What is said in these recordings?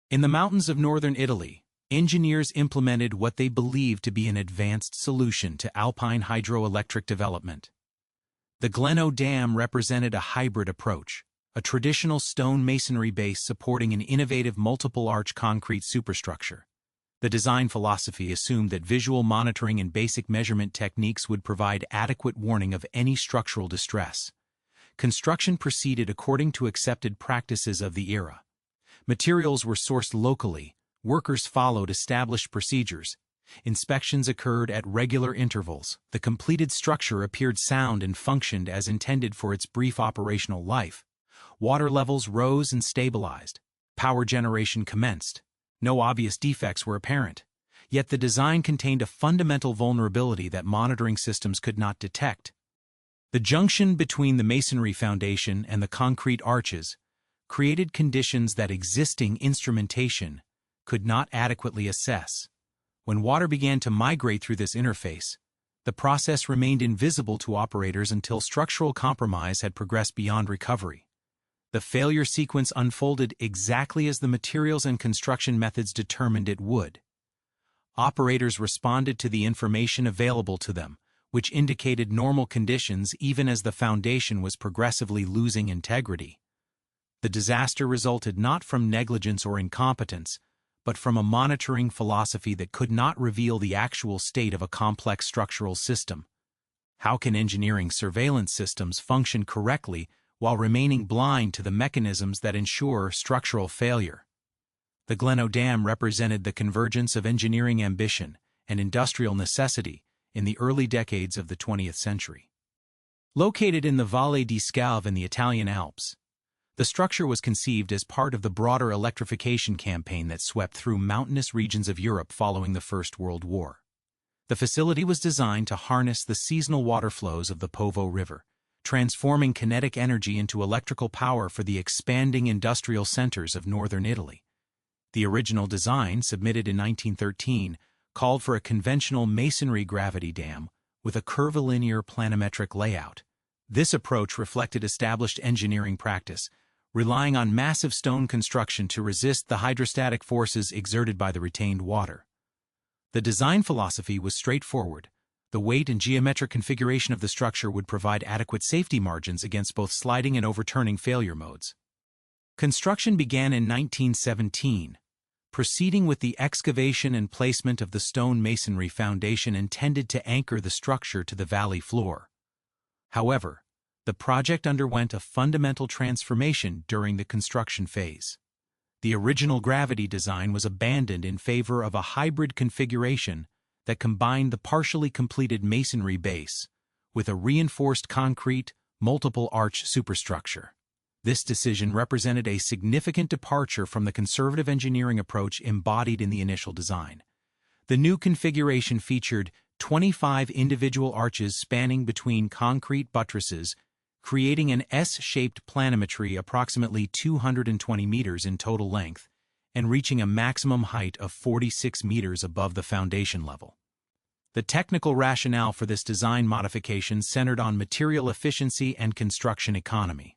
In the mountains of northern Italy, engineers implemented what they believed to be an advanced solution to alpine hydroelectric development. The Gleno Dam represented a hybrid approach, a traditional stone masonry base supporting an innovative multiple-arch concrete superstructure. The design philosophy assumed that visual monitoring and basic measurement techniques would provide adequate warning of any structural distress. Construction proceeded according to accepted practices of the era. Materials were sourced locally, workers followed established procedures, inspections occurred at regular intervals, the completed structure appeared sound and functioned as intended for its brief operational life. Water levels rose and stabilized. Power generation commenced. No obvious defects were apparent. Yet the design contained a fundamental vulnerability that monitoring systems could not detect. The junction between the masonry foundation and the concrete arches created conditions that existing instrumentation could not adequately assess. When water began to migrate through this interface, the process remained invisible to operators until structural compromise had progressed beyond recovery. The failure sequence unfolded exactly as the materials and construction methods determined it would. Operators responded to the information available to them, which indicated normal conditions even as the foundation was progressively losing integrity. The disaster resulted not from negligence or incompetence, but from a monitoring philosophy that could not reveal the actual state of a complex structural system. How can engineering surveillance systems function correctly while remaining blind to the mechanisms that ensure structural failure? The Gleno Dam represented the convergence of engineering ambition and industrial necessity in the early decades of the 20th century. Located in the Valle di Scalve in the Italian Alps, the structure was conceived as part of the broader electrification campaign that swept through mountainous regions of Europe following the First World War. The facility was designed to harness the seasonal water flows of the Po River, transforming kinetic energy into electrical power for the expanding industrial centers of northern Italy. The original design, submitted in 1913, called for a conventional masonry gravity dam with a curvilinear planimetric layout. This approach reflected established engineering practice, relying on massive stone construction to resist the hydrostatic forces exerted by the retained water. The design philosophy was straightforward. The weight and geometric configuration of the structure would provide adequate safety margins against both sliding and overturning failure modes. Construction began in 1917, proceeding with the excavation and placement of the stone masonry foundation intended to anchor the structure to the valley floor. However, the project underwent a fundamental transformation during the construction phase. The original gravity design was abandoned in favor of a hybrid configuration that combined the partially completed masonry base with a reinforced concrete, multiple-arch superstructure. This decision represented a significant departure from the conservative engineering approach embodied in the initial design. The new configuration featured 25 individual arches spanning between concrete buttresses, creating an S-shaped planimetry approximately 220 meters in total length and reaching a maximum height of 46 meters above the foundation level. The technical rationale for this design modification centered on material efficiency and construction economy.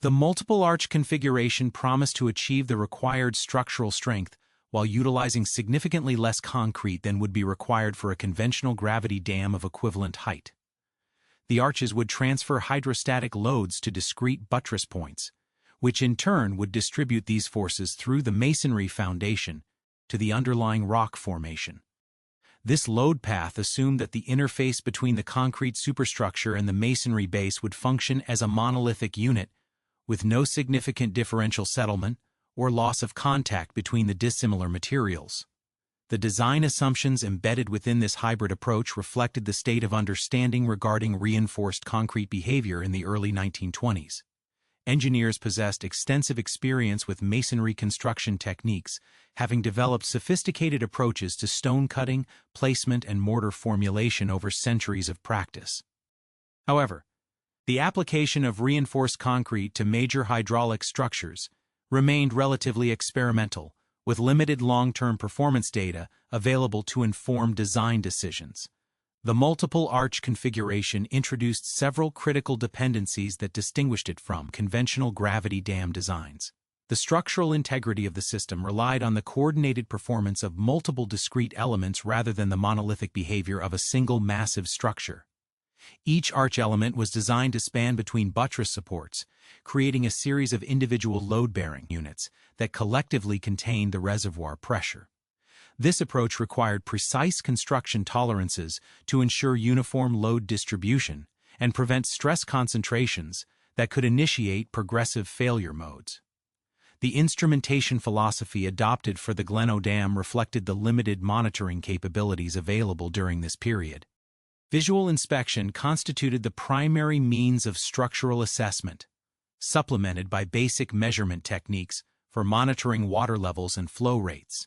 The multiple-arch configuration promised to achieve the required structural strength while utilizing significantly less concrete than would be required for a conventional gravity dam of equivalent height. The arches would transfer hydrostatic loads to discrete buttress points, which in turn would distribute these forces through the masonry foundation to the underlying rock formation. This load path assumed that the interface between the concrete superstructure and the masonry base would function as a monolithic unit, with no significant differential settlement or loss of contact between the dissimilar materials. The design assumptions embedded within this hybrid approach reflected the state of understanding regarding reinforced concrete behavior in the early 1920s. Engineers possessed extensive experience with masonry construction techniques, having developed sophisticated approaches to stone cutting, placement, and mortar formulation over centuries of practice. However, the application of reinforced concrete to major hydraulic structures remained relatively experimental, with limited long-term performance data available to inform design decisions. The multiple-arch configuration introduced several critical dependencies that distinguished it from conventional gravity dam designs. The structural integrity of the system relied on the coordinated performance of multiple discrete elements rather than the monolithic behavior of a single massive structure. Each arch element was designed to span between buttress supports, creating a series of individual load-bearing units that collectively contained the reservoir pressure. This approach required precise construction tolerances to ensure uniform load distribution and prevent stress concentrations that could initiate progressive failure modes. The instrumentation philosophy adopted for the Gleno Dam reflected the limited monitoring capabilities available during this period. Visual inspection constituted the primary means of structural assessment, supplemented by basic measurement techniques for monitoring water levels and flow rates.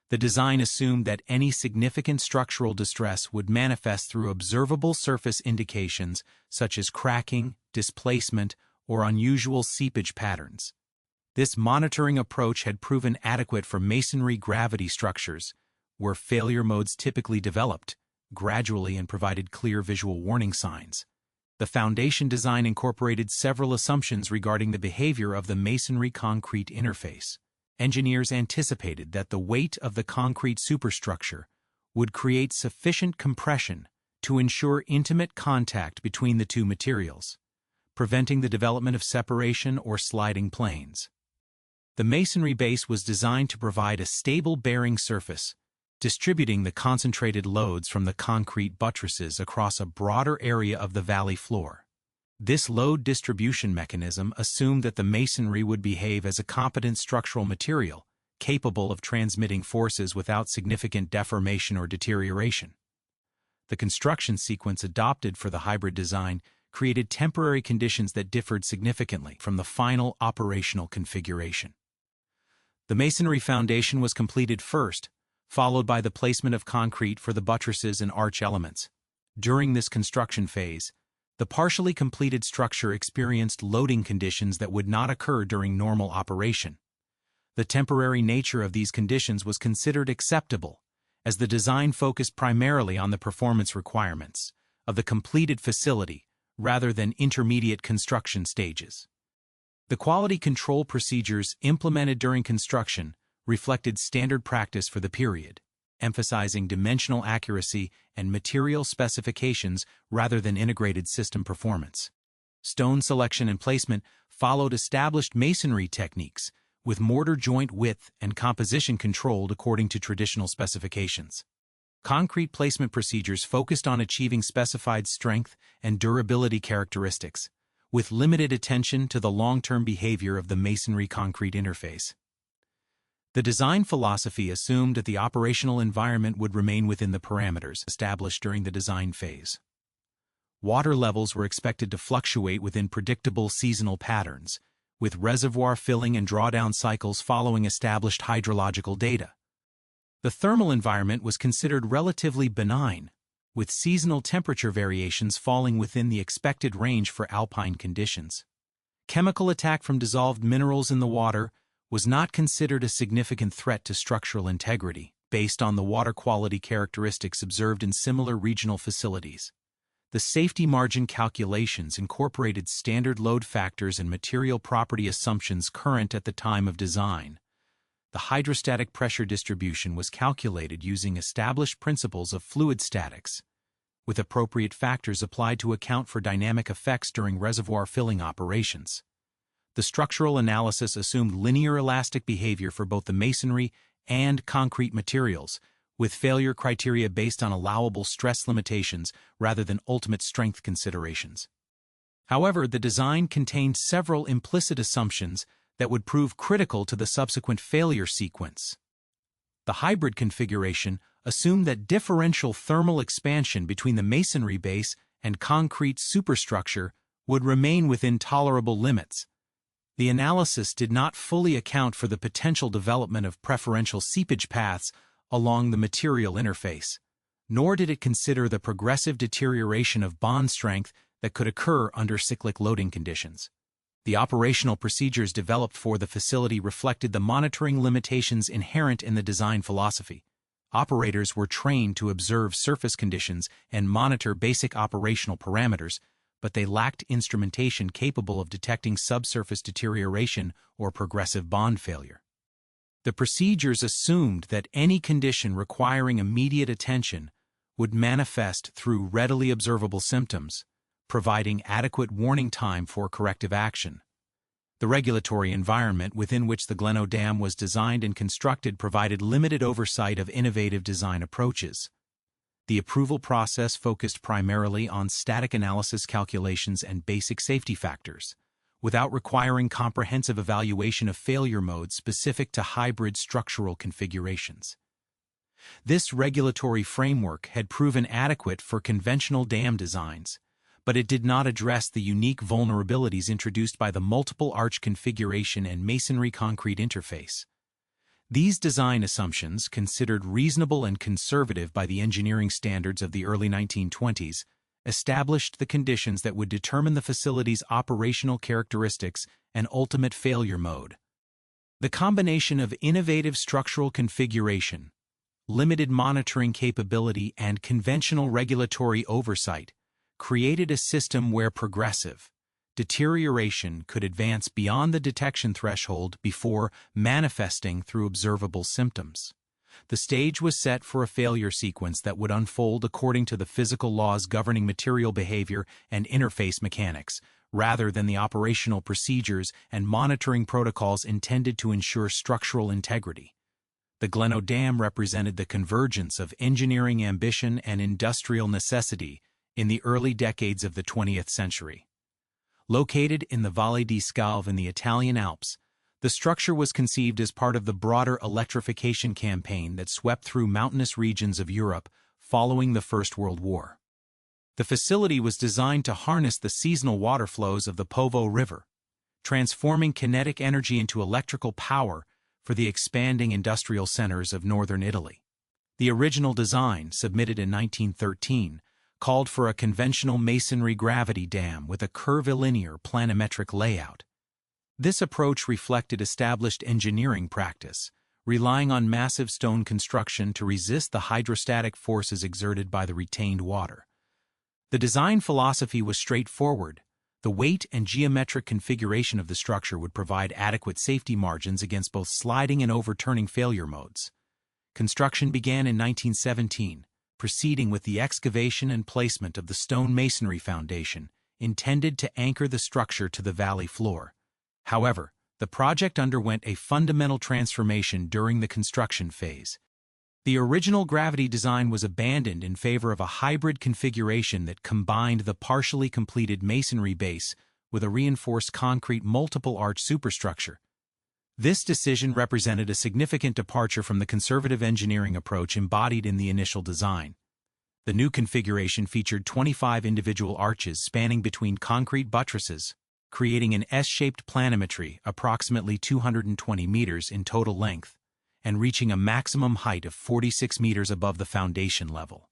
The design assumed that any significant structural distress would manifest through observable surface indications such as cracking, displacement, or unusual seepage patterns. This monitoring approach had proven adequate for masonry gravity structures, where failure modes typically developed gradually and provided clear visual warning signs. The foundation design incorporated several assumptions regarding the behavior of the masonry-concrete interface. Engineers anticipated that the weight of the concrete superstructure would create sufficient compression to ensure intimate contact between the two materials, preventing the development of separation or sliding planes. The masonry base was designed to provide a stable bearing surface, distributing the concentrated loads from the concrete buttresses across a broader area of the valley floor. This load distribution mechanism assumed that the masonry would behave as a competent structural material, capable of transmitting forces without significant deformation or deterioration. The construction sequence adopted for the hybrid design created temporary conditions that differed significantly from the final operational configuration. The masonry foundation was completed first, followed by the placement of concrete for the buttresses and arch elements. During this construction phase, the partially completed structure experienced loading conditions that would not occur during normal operation. The temporary nature of these conditions was considered acceptable, as the design focused primarily on the performance requirements of the completed facility rather than intermediate construction stages. The quality control procedures implemented during construction reflected standard practice for the period, emphasizing dimensional accuracy and material specifications rather than integrated system performance. Stone selection and placement followed established masonry techniques, with mortar joint width and composition controlled according to traditional specifications. Concrete placement procedures focused on achieving specified strength and durability characteristics, with limited attention to the long-term behavior of the masonry-concrete interface. The design philosophy assumed that the operational environment would remain within the parameters established during the design phase. Water levels were expected to fluctuate within predictable seasonal patterns, with reservoir filling and drawdown cycles following established hydrological data. The thermal environment was considered relatively benign, with seasonal temperature variations falling within the expected range for alpine conditions. Chemical attack from dissolved minerals in the water was not considered a significant threat to structural integrity, based on the water quality characteristics observed in similar regional facilities. The safety margin calculations incorporated standard load factors and material property assumptions current at the time of design. The hydrostatic pressure distribution was calculated using established principles of fluid statics, with appropriate factors applied to account for dynamic effects during reservoir filling operations. The structural analysis assumed linear elastic behavior for both the masonry and concrete materials, with failure criteria based on allowable stress limitations rather than ultimate strength considerations. However, the design contained several implicit assumptions that would prove critical to the subsequent failure sequence. The hybrid configuration assumed that differential thermal expansion between the masonry base and concrete superstructure would remain within tolerable limits. The analysis did not fully account for the potential development of preferential seepage paths along the material interface, nor did it consider the progressive deterioration of bond strength that could occur under cyclic loading conditions. The operational procedures developed for the facility reflected the monitoring limitations inherent in the design philosophy. Operators were trained to observe surface conditions and monitor basic operational parameters, but they lacked instrumentation capable of detecting subsurface deterioration or progressive bond failure. The procedures assumed that any condition requiring immediate attention would manifest through readily observable symptoms, providing adequate warning time for corrective action. The regulatory environment within which the Gleno Dam was designed and constructed provided limited oversight of innovative design approaches. The approval process focused primarily on static analysis calculations and basic safety factors, without requiring comprehensive evaluation of failure modes specific to hybrid structural configurations. This regulatory framework had proven adequate for conventional dam designs, but it did not address the unique vulnerabilities introduced by the multiple arch configuration and masonry concrete interface. These design assumptions, considered reasonable and conservative by the engineering standards of the early 1920s, established the conditions that would determine the facility's operational characteristics and ultimate failure mode. The combination of innovative structural configuration, limited monitoring capability, and conventional regulatory oversight created a system where progressive deterioration could advance beyond the detection threshold before manifesting through observable symptoms. The stage was set for a failure sequence that would unfold according to the physical laws governing material behavior and interface mechanics, rather than the operational procedures and monitoring protocols intended to ensure structural integrity. The Gleno Dam represented the convergence of engineering ambition and industrial necessity in the early decades of the 20th century. Located in the Valle di Scalve in the Italian Alps, the structure was conceived as part of the broader electrification campaign that swept through mountainous regions of Europe following the First World War. The facility was designed to harness the seasonal water flows of the Po River, transforming kinetic energy into electrical power for the expanding industrial centers of northern Italy. The original design, submitted in 1913, called for a conventional masonry gravity dam with a curvilinear planimetric layout. This approach reflected established engineering practice, relying on massive stone construction to resist the hydrostatic forces exerted by the retained water. The design philosophy was straightforward. The weight and geometric configuration of the structure would provide adequate safety margins against both sliding and overturning failure modes. Construction began in 1917, proceeding with the excavation and placement of the stone masonry foundation, intended to anchor the structure to the valley floor. However, the project underwent a fundamental transformation during the construction phase. The original gravity design was abandoned in favor of a hybrid configuration that combined the partially completed masonry base with a reinforced concrete multiple arch superstructure. This decision represented a significant departure from the conservative engineering approach embodied in the initial design. The new configuration featured 25 individual arches spanning between concrete buttresses, creating an S-shaped planimetry approximately 220 meters in total length, and reaching a maximum height of 46 meters above the foundation level.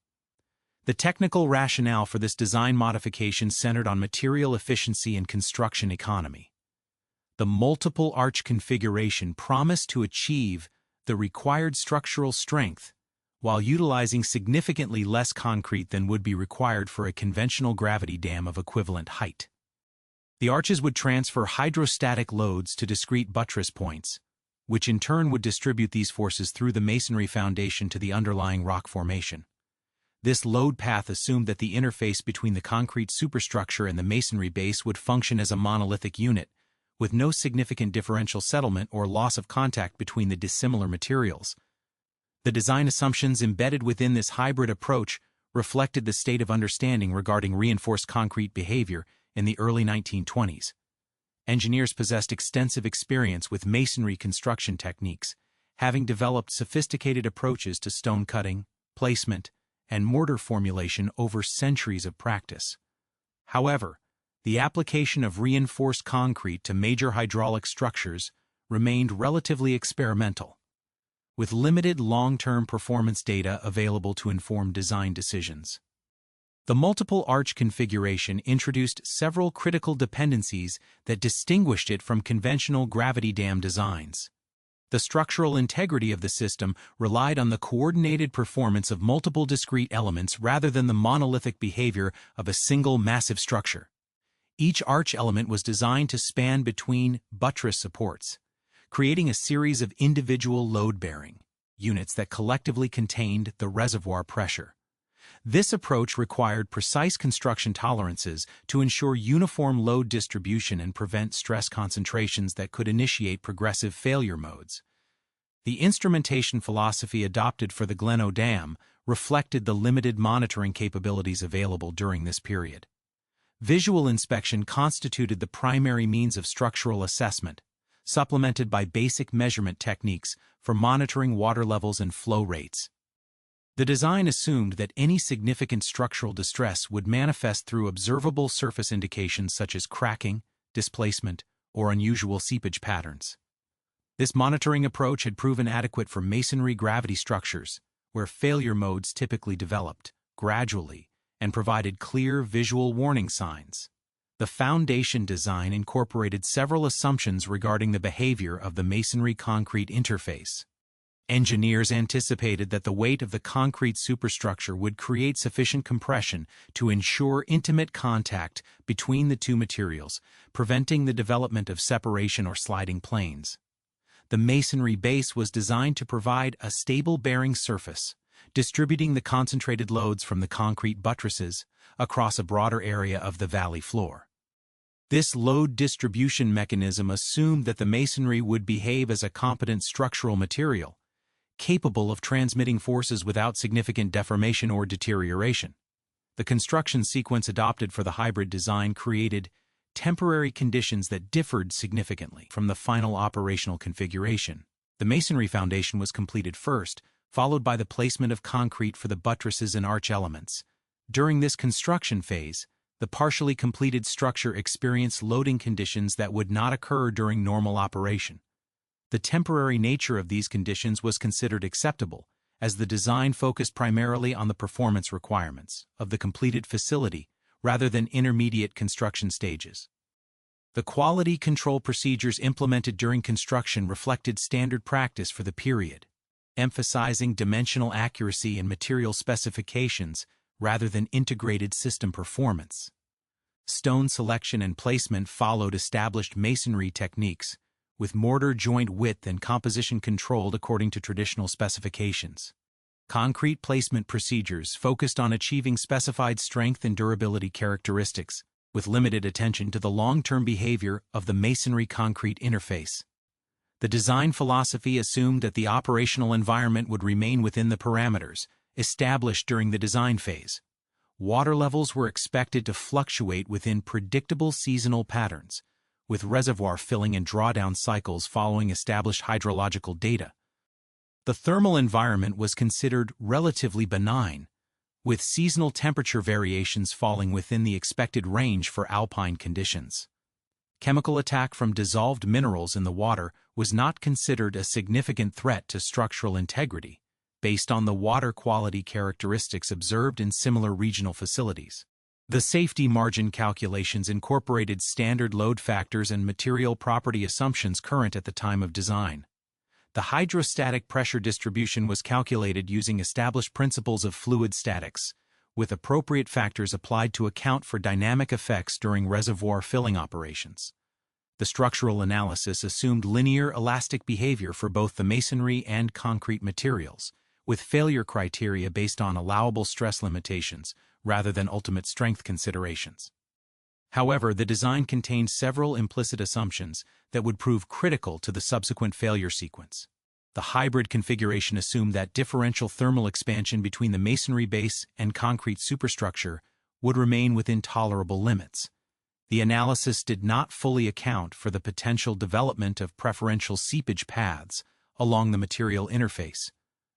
The technical rationale for this design modification centered on material efficiency and construction economy. The multiple arch configuration promised to achieve the required structural strength while utilizing significantly less concrete than would be required for a conventional gravity dam of equivalent height. The arches would transfer hydrostatic loads to discrete buttress points, which in turn would distribute these forces through the masonry foundation to the underlying rock formation. This load path assumed that the interface between the concrete superstructure and the masonry base would function as a monolithic unit, with no significant differential settlement or loss of contact between the dissimilar materials. The design assumptions embedded within this hybrid approach reflected the state of understanding regarding reinforced concrete behavior in the early 1920s. Engineers possessed extensive experience with masonry construction techniques, having developed sophisticated approaches to stone cutting, placement, and mortar formulation over centuries of practice. However, the application of reinforced concrete to major hydraulic structures remained relatively experimental, with limited long-term performance data available to inform design decisions. The multiple arch configuration introduced several critical dependencies that distinguished it from conventional gravity dam designs. The structural integrity of the system relied on the coordinated performance of multiple discrete elements rather than the monolithic behavior of a single massive structure. Each arch element was designed to span between buttress supports, creating a series of individual load-bearing units that collectively contained the reservoir pressure. This approach required precise construction tolerances to ensure uniform load distribution and prevent stress concentrations that could initiate progressive failure modes. The instrumentation philosophy adopted for the Gleno Dam reflected the limited monitoring capabilities available during this period. Visual inspection constituted the primary means of structural assessment, supplemented by basic measurement techniques for monitoring water levels and flow rates. The design assumed that any significant structural distress would manifest through observable surface indications such as cracking, displacement, or unusual seepage patterns. This monitoring approach had proven adequate for masonry gravity structures, where failure modes typically developed gradually and provided clear visual warning signs. The foundation design incorporated several assumptions regarding the behavior of the masonry-concrete interface. Engineers anticipated that the weight of the concrete superstructure would create sufficient compression to ensure intimate contact between the two materials, preventing the development of separation or sliding planes. The masonry base was designed to provide a stable bearing surface, distributing the concentrated loads from the concrete buttresses across a broader area of the valley floor. This load distribution mechanism assumed that the masonry would behave as a competent structural material, capable of transmitting forces without significant deformation or deterioration. The construction sequence adopted for the hybrid design created temporary conditions that differed significantly from the final operational configuration. The masonry foundation was completed first, followed by the placement of concrete for the buttresses and arch elements. During this construction phase, the partially completed structure experienced loading conditions that would not occur during normal operation. The temporary nature of these conditions was considered acceptable, as the design focused primarily on the performance requirements of the completed facility rather than intermediate construction stages. The quality control procedures implemented during construction reflected standard practice for the period, emphasizing dimensional accuracy and material specifications rather than integrated system performance. Stone selection and placement followed established masonry techniques, with mortar joint width and composition controlled according to traditional specifications. Concrete placement procedures focused on achieving specified strength and durability characteristics, with limited attention to the long-term behavior of the masonry-concrete interface. The design philosophy assumed that the operational environment would remain within the parameters established during the design phase. Water levels were expected to fluctuate within predictable seasonal patterns, with reservoir filling and drawdown cycles following established hydrological data. The thermal environment was considered relatively benign, with seasonal temperature variations falling within the expected range for alpine conditions. Chemical attack from dissolved minerals in the water was not considered a significant threat to structural integrity, based on the water quality characteristics observed in similar regional facilities. The safety margin calculations incorporated standard load factors and material property assumptions current at the time of design. The hydrostatic pressure distribution was calculated using established principles of fluid statics, with appropriate factors applied to account for dynamic effects during reservoir filling operations. The structural analysis assumed linear elastic behavior for both the masonry and concrete materials, with failure criteria based on allowable stress limitations rather than ultimate strength considerations. However, the design contained several implicit assumptions that would prove critical to the subsequent failure sequence. The hybrid configuration assumed that differential thermal expansion between the masonry base and concrete superstructure would remain within tolerable limits. The analysis did not fully account for the potential development of preferential seepage paths along the material interface,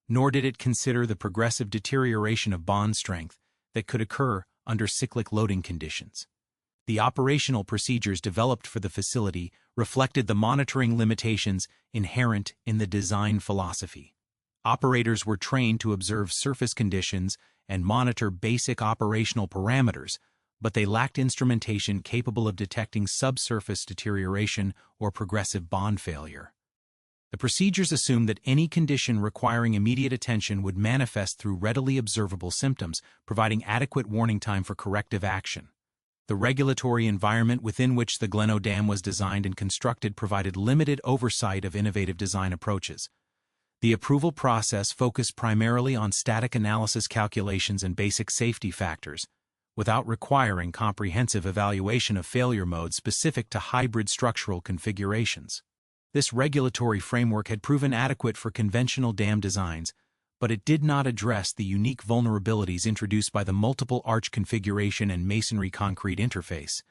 nor did it consider the progressive deterioration of bond strength that could occur under cyclic loading conditions. The operational procedures developed for the facility reflected the monitoring limitations inherent in the design philosophy. Operators were trained to observe surface conditions and monitor basic operational parameters, but they lacked instrumentation capable of detecting subsurface deterioration or progressive bond failure. The procedures assumed that any condition requiring immediate attention would manifest through readily observable symptoms, providing adequate warning time for corrective action. The regulatory environment within which the Gleno Dam was designed and constructed provided limited oversight of innovative design approaches. The approval process focused primarily on static analysis calculations and basic safety factors, without requiring comprehensive evaluation of failure modes specific to hybrid structural configurations. This regulatory framework had proven adequate for conventional dam designs, but it did not address the unique vulnerabilities introduced by the multiple arch configuration and masonry concrete interface.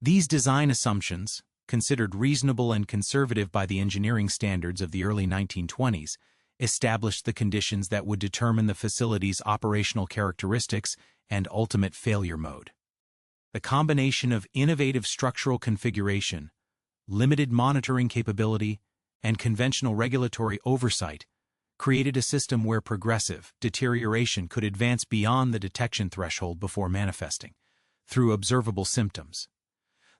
These design assumptions, considered reasonable and conservative by the engineering standards of the early 1920s, established the conditions that would determine the facility's operational characteristics and ultimate failure mode. The combination of innovative structural configuration, limited monitoring capability, and conventional regulatory oversight created a system where progressive deterioration could advance beyond the detection threshold before manifesting through observable symptoms.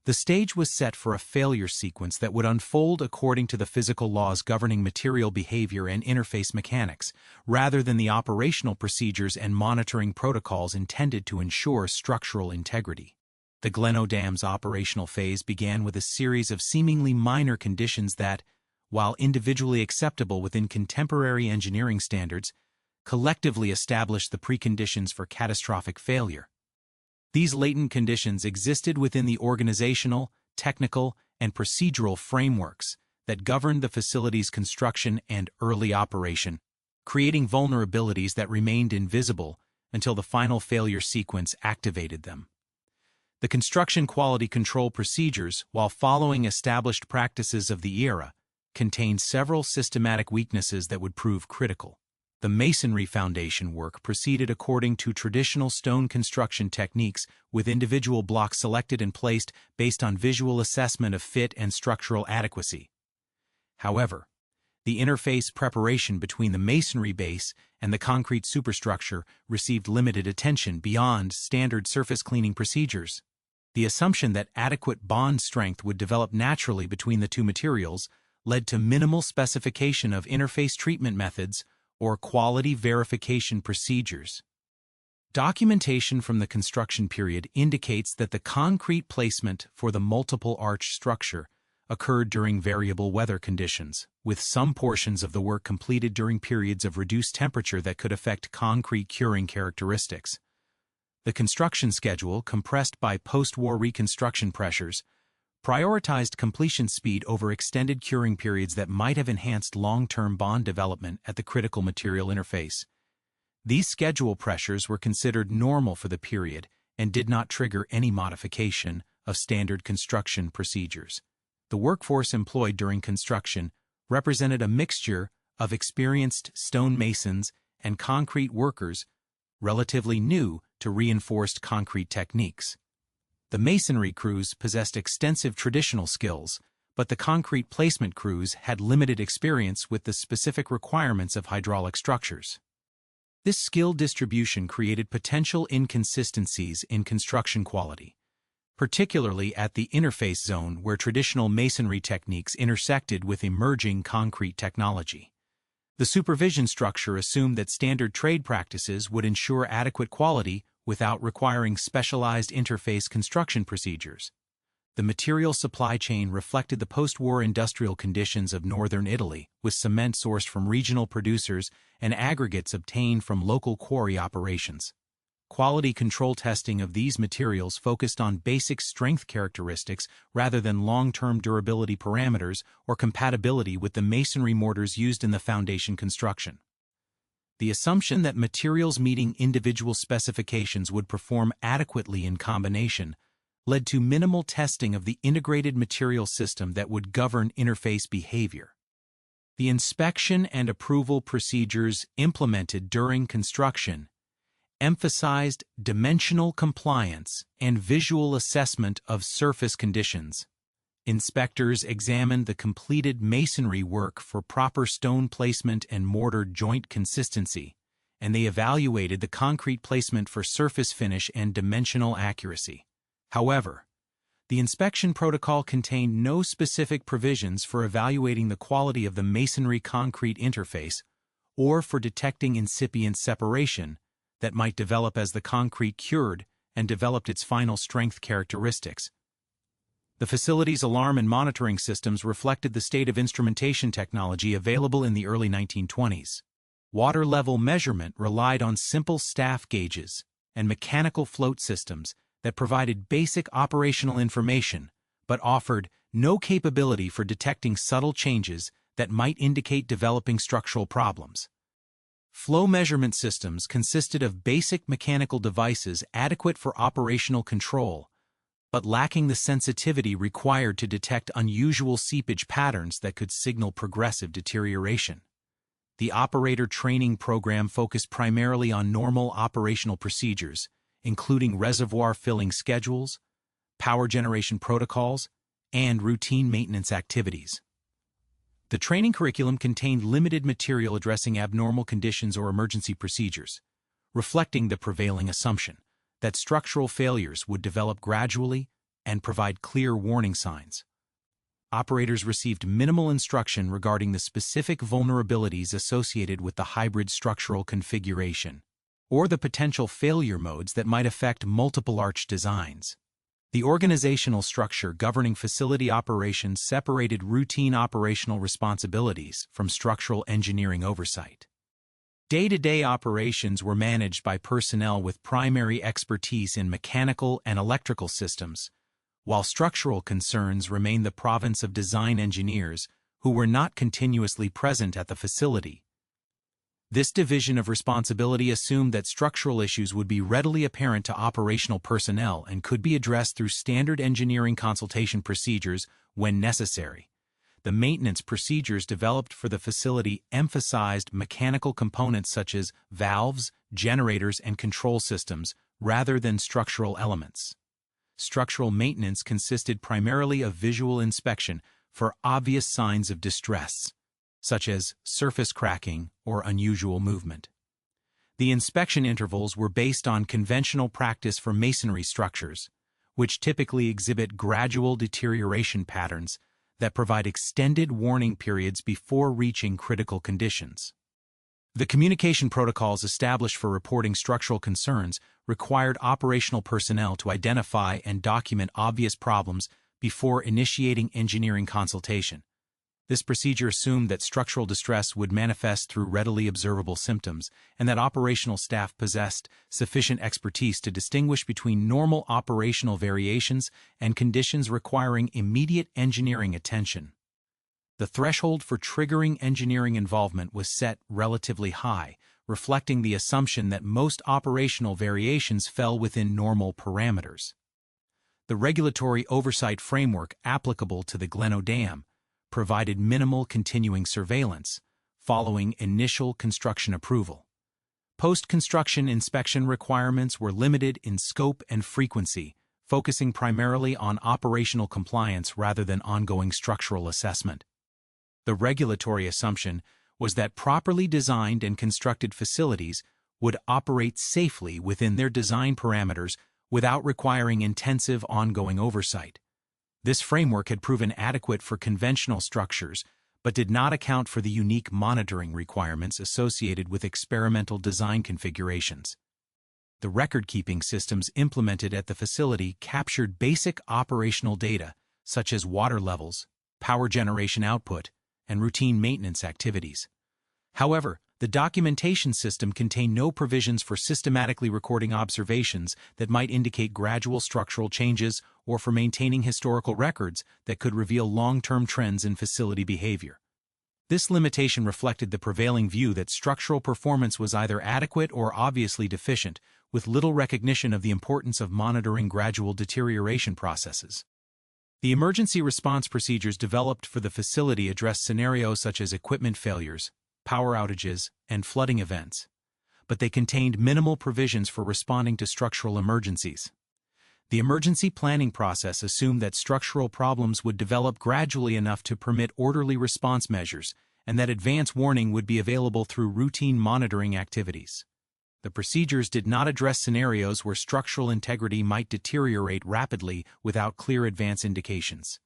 The stage was set for a failure sequence that would unfold according to the physical laws governing material behavior and interface mechanics, rather than the operational procedures and monitoring protocols intended to ensure structural integrity. The Gleno Dam's operational phase began with a series of seemingly minor conditions that, while individually acceptable within contemporary engineering standards, collectively established the preconditions for catastrophic failure. These latent conditions existed within the organizational, technical, and procedural frameworks that governed the facility's construction and early operation, creating vulnerabilities that remained invisible until the final failure sequence activated them. The construction quality control procedures, while following established practices of the era, contained several systematic weaknesses that would prove critical. The masonry foundation work proceeded according to traditional stone construction techniques, with individual blocks selected and placed based on visual assessment of fit and structural adequacy. However, the interface preparation between the masonry base and the concrete superstructure received limited attention beyond standard surface cleaning procedures. The assumption that adequate bond strength would develop naturally between the two materials led to minimal specification of interface treatment methods or quality verification procedures. Documentation from the construction period indicates that the concrete placement for the multiple arch structure occurred during variable weather conditions, with some portions of the work completed during periods of reduced temperature that could affect concrete curing characteristics. The construction schedule, compressed by post-war reconstruction pressures, prioritized completion speed over extended curing periods that might have enhanced long-term bond development at the critical material interface. These schedule pressures were considered normal for the period and did not trigger any modification of standard construction procedures. The workforce employed during construction represented a mixture of experienced stonemasons and concrete workers relatively new to reinforced concrete techniques. The masonry crews possessed extensive traditional skills, but the concrete placement crews had limited experience with the specific requirements of hydraulic structures. This skill distribution created potential inconsistencies in construction quality, particularly at the interface zone where traditional masonry techniques intersected with emerging concrete technology. The supervision structure assumed that standard trade practices would ensure adequate quality without requiring specialized interface construction procedures. The material supply chain reflected the post-war industrial conditions of northern Italy, with cement sourced from regional producers and aggregates obtained from local quarry operations. Quality control testing of these materials focused on basic strength characteristics rather than long-term durability parameters or compatibility with the masonry mortars used in the foundation construction. The assumption that materials meeting individual specifications would perform adequately in combination led to minimal testing of the integrated material system that would govern interface behavior. The inspection and approval procedures implemented during construction emphasized dimensional compliance and visual assessment of surface conditions. Inspectors examined the completed masonry work for proper stone placement and mortar joint consistency, and they evaluated the concrete placement for surface finish and dimensional accuracy. However, the inspection protocol contained no specific provisions for evaluating the quality of the masonry concrete interface or for detecting incipient separation that might develop as the concrete cured and developed its final strength characteristics. The facility's alarm and monitoring systems reflected the state of instrumentation technology available in the early 1920s. Water level measurement relied on simple staff gauges and mechanical float systems that provided basic operational information but offered no capability for detecting subtle changes that might indicate developing structural problems. Flow measurement systems consisted of basic mechanical devices adequate for operational control, but lacking the sensitivity required to detect unusual seepage patterns that could signal progressive deterioration. The operator training program focused primarily on normal operational procedures, including reservoir filling schedules, power generation protocols, and routine maintenance activities. The training curriculum contained limited material addressing abnormal conditions or emergency procedures, reflecting the prevailing assumption that structural failures would develop gradually and provide clear warning signs. Operators received minimal instruction regarding the specific vulnerabilities associated with the hybrid structural configuration, or the potential failure modes that might affect multiple arch designs. The organizational structure governing facility operations separated routine operational responsibilities from structural engineering oversight. Day-to-day operations were managed by personnel with primary expertise in mechanical and electrical systems, while structural concerns remained the province of design engineers who were not continuously present at the facility. This division of responsibility assumed that structural issues would be readily apparent to operational personnel and could be addressed through standard engineering consultation procedures when necessary. The maintenance procedures developed for the facility emphasized mechanical components such as valves, generators, and control systems rather than structural elements. Structural maintenance consisted primarily of visual inspection for obvious signs of distress, such as surface cracking or unusual movement. The inspection intervals were based on conventional practice for masonry structures, which typically exhibit gradual deterioration patterns that provide extended warning periods before reaching critical conditions. The communication protocols established for reporting structural concerns required operational personnel to identify and document obvious problems before initiating engineering consultation. This procedure assumed that structural distress would manifest through readily observable symptoms and that operational staff possessed sufficient expertise to distinguish between normal operational variations and conditions requiring immediate engineering attention. The threshold for triggering engineering involvement was set relatively high, reflecting the assumption that most operational variations fell within normal parameters. The regulatory oversight framework applicable to the Gleno Dam provided minimal continuing surveillance following initial construction approval. Post-construction inspection requirements were limited in scope and frequency, focusing primarily on operational compliance rather than ongoing structural assessment. The regulatory assumption was that properly designed and constructed facilities would operate safely within their design parameters without requiring intensive ongoing oversight. This framework had proven adequate for conventional structures, but did not account for the unique monitoring requirements associated with experimental design configurations. The record-keeping systems implemented at the facility captured basic operational data, such as water levels, power generation output, and routine maintenance activities. However, the documentation system contained no provisions for systematically recording observations that might indicate gradual structural changes or for maintaining historical records that could reveal long-term trends in facility behavior. This limitation reflected the prevailing view that structural performance was either adequate or obviously deficient, with little recognition of the importance of monitoring gradual deterioration processes. The emergency response procedures developed for the facility addressed scenarios such as equipment failures, power outages, and flooding events, but they contained minimal provisions for responding to structural emergencies. The emergency planning process assumed that structural problems would develop gradually enough to permit orderly response measures and that advance warning would be available through routine monitoring activities. The procedures did not address scenarios where structural integrity might deteriorate rapidly without clear advance indications.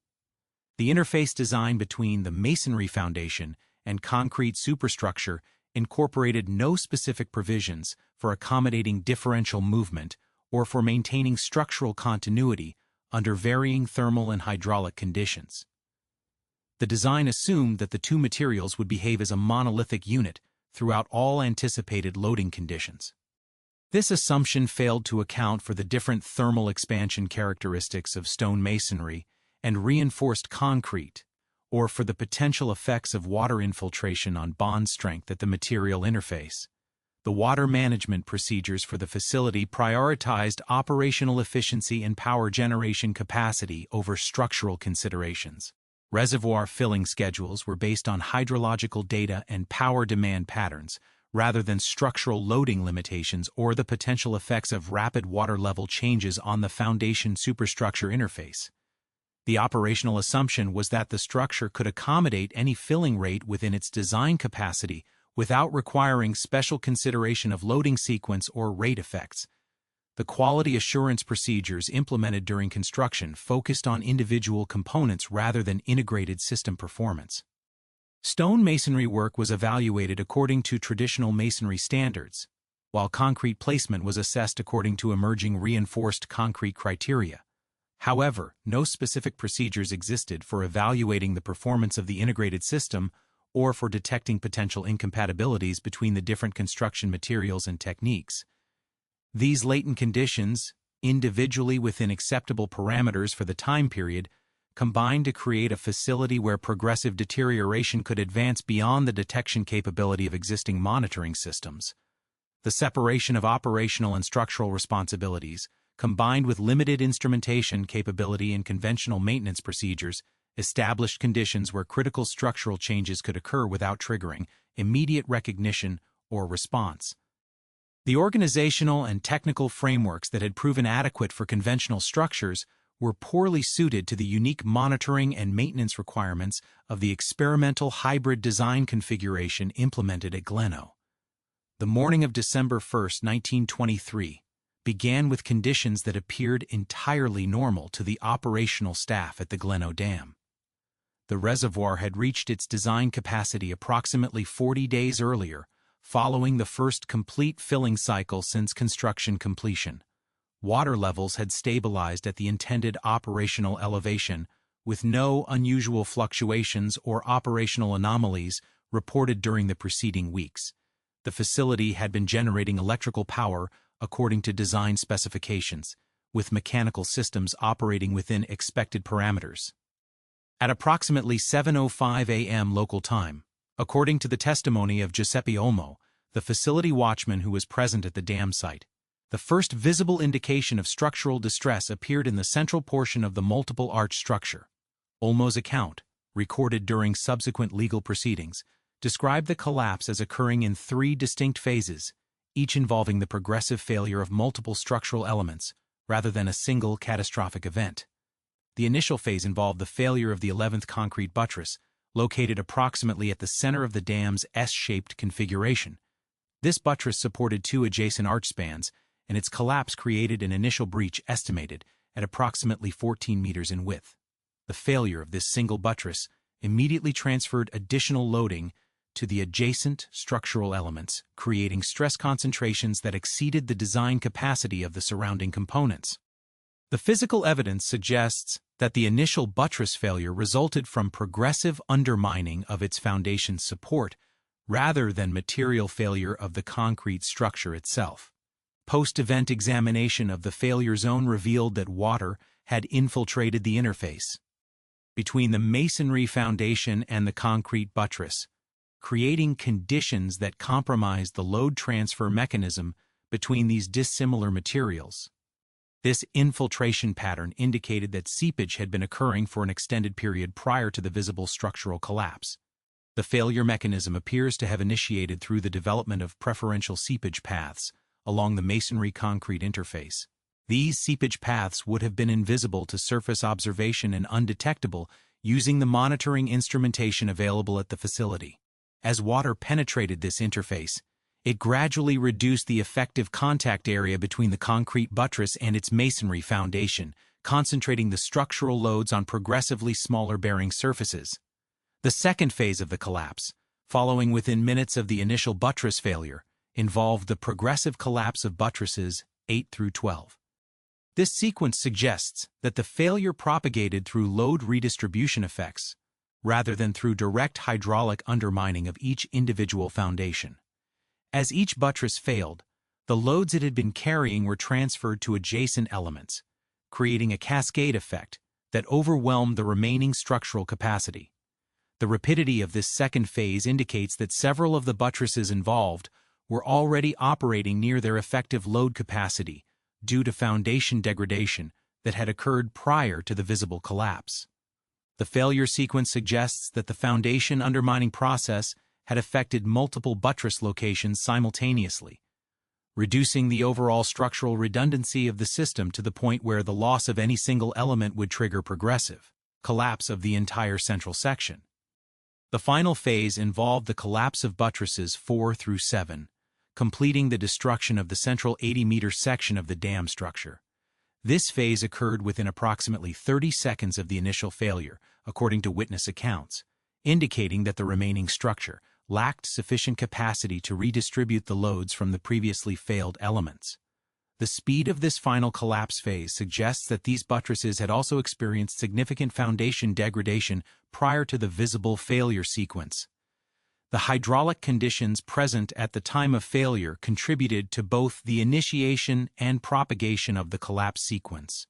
The interface design between the masonry foundation and concrete superstructure incorporated no specific provisions for accommodating differential movement or for maintaining structural continuity under varying thermal and hydraulic conditions. The design assumed that the two materials would behave as a monolithic unit throughout all anticipated loading conditions. This assumption failed to account for the different thermal expansion characteristics of stone masonry and reinforced concrete, or for the potential effects of water infiltration on bond strength at the material interface. The water management procedures for the facility prioritized operational efficiency and power generation capacity over structural considerations. Reservoir filling schedules were based on hydrological data and power demand patterns, rather than structural loading limitations or the potential effects of rapid water level changes on the foundation superstructure interface. The operational assumption was that the structure could accommodate any filling rate within its design capacity without requiring special consideration of loading sequence or rate effects. The quality assurance procedures implemented during construction focused on individual components rather than integrated system performance. Stone masonry work was evaluated according to traditional masonry standards, while concrete placement was assessed according to emerging reinforced concrete criteria. However, no specific procedures existed for evaluating the performance of the integrated system or for detecting potential incompatibilities between the different construction materials and techniques. These latent conditions, individually within acceptable parameters for the time period, combined to create a facility where progressive deterioration could advance beyond the detection capability of existing monitoring systems. The separation of operational and structural responsibilities, combined with limited instrumentation capability and conventional maintenance procedures, established conditions where critical structural changes could occur without triggering immediate recognition or response. The organizational and technical frameworks that had proven adequate for conventional structures were poorly suited to the unique monitoring and maintenance requirements of the experimental hybrid design configuration implemented at Gleno. The morning of December 1, 1923, began with conditions that appeared entirely normal to the operational staff at the Gleno Dam. The reservoir had reached its design capacity approximately 40 days earlier, following the first complete filling cycle since construction completion. Water levels had stabilized at the intended operational elevation, with no unusual fluctuations or operational anomalies reported during the preceding weeks. The facility had been generating electrical power according to design specifications, with mechanical systems operating within expected parameters. At approximately 7:05 a.m. local time, according to the testimony of Giuseppe Olmo, the facility watchman who was present at the dam site, the first visible indication of structural distress appeared in the central portion of the multiple arch structure. Olmo's account, recorded during subsequent legal proceedings, described the collapse as occurring in 3 distinct phases, each involving the progressive failure of multiple structural elements, rather than a single catastrophic event. The initial phase involved the failure of the 11th concrete buttress, located approximately at the center of the dam's S-shaped configuration. This buttress supported 2 adjacent arch spans, and its collapse created an initial breach estimated at approximately 14 meters in width. The failure of this single buttress immediately transferred additional loading to the adjacent structural elements, creating stress concentrations that exceeded the design capacity of the surrounding components. The physical evidence suggests that the initial buttress failure resulted from progressive undermining of its foundation support rather than material failure of the concrete structure itself. Post-event examination of the failure zone revealed that water had infiltrated the interface between the masonry foundation and the concrete buttress, creating conditions that compromised the load transfer mechanism between these dissimilar materials. This infiltration pattern indicated that seepage had been occurring for an extended period prior to the visible structural collapse. The failure mechanism appears to have initiated through the development of preferential seepage paths along the masonry-concrete interface. These seepage paths would have been invisible to surface observation and undetectable using the monitoring instrumentation available at the facility. As water penetrated this interface, it gradually reduced the effective contact area between the concrete buttress and its masonry foundation, concentrating the structural loads on progressively smaller bearing surfaces. The second phase of the collapse, following within minutes of the initial buttress failure, involved the progressive collapse of buttresses 8 through 12. This sequence suggests that the failure propagated through load redistribution effects, rather than through direct hydraulic undermining of each individual foundation. As each buttress failed, the loads it had been carrying were transferred to adjacent elements, creating a cascade effect that overwhelmed the remaining structural capacity. The rapidity of this second phase indicates that several of the buttresses involved were already operating near their effective load capacity due to foundation degradation that had occurred prior to the visible collapse. The failure sequence suggests that the foundation undermining process had affected multiple buttress locations simultaneously, reducing the overall structural redundancy of the system to the point where the loss of any single element would trigger progressive collapse of the entire central section. The final phase involved the collapse of buttresses 4 through 7, completing the destruction of the central 80-meter section of the dam structure. This phase occurred within approximately 30 seconds of the initial failure, according to witness accounts, indicating that the remaining structure lacked sufficient capacity to redistribute the loads from the previously failed elements. The speed of this final collapse phase suggests that these buttresses had also experienced significant foundation degradation prior to the visible failure sequence. The hydraulic conditions present at the time of failure contributed to both the initiation and propagation of the collapse sequence.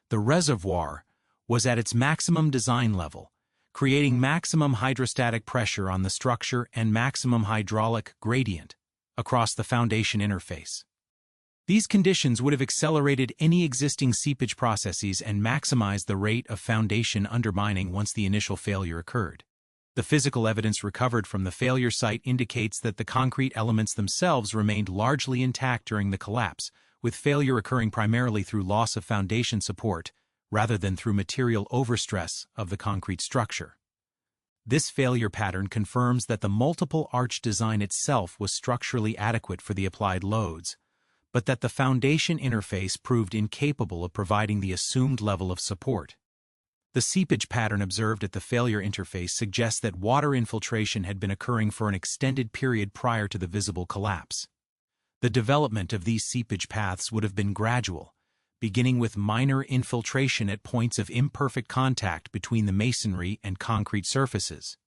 The reservoir was at its maximum design level, creating maximum hydrostatic pressure on the structure and maximum hydraulic gradient across the foundation interface. These conditions would have accelerated any existing seepage processes and maximized the rate of foundation undermining once the initial failure occurred. The physical evidence recovered from the failure site indicates that the concrete elements themselves remained largely intact during the collapse, with failure occurring primarily through loss of foundation support rather than through material overstress of the concrete structure. This failure pattern confirms that the multiple arch design itself was structurally adequate for the applied loads, but that the foundation interface proved incapable of providing the assumed level of support. The seepage pattern observed at the failure interface suggests that water infiltration had been occurring for an extended period prior to the visible collapse. The development of these seepage paths would have been gradual, beginning with minor infiltration at points of imperfect contact between the masonry and concrete surfaces.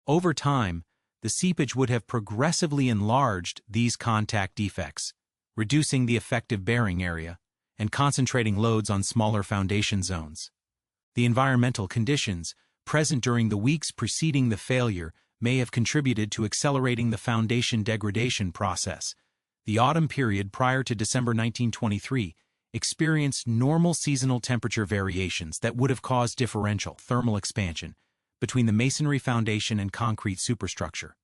Over time, the seepage would have progressively enlarged these contact defects, reducing the effective bearing area and concentrating loads on smaller foundation zones. The environmental conditions present during the weeks preceding the failure may have contributed to accelerating the foundation degradation process. The autumn period prior to December 1923 experienced normal seasonal temperature variations that would have caused differential thermal expansion between the masonry foundation and concrete superstructure.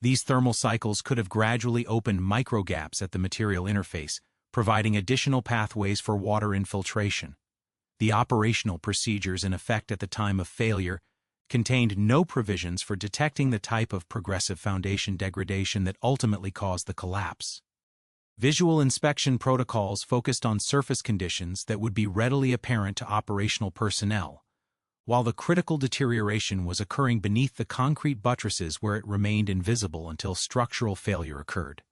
These thermal cycles could have gradually opened microgaps at the material interface, providing additional pathways for water infiltration. The operational procedures in effect at the time of failure contained no provisions for detecting the type of progressive foundation degradation that ultimately caused the collapse. Visual inspection protocols focused on surface conditions that would be readily apparent to operational personnel, while the critical deterioration was occurring beneath the concrete buttresses where it remained invisible until structural failure occurred.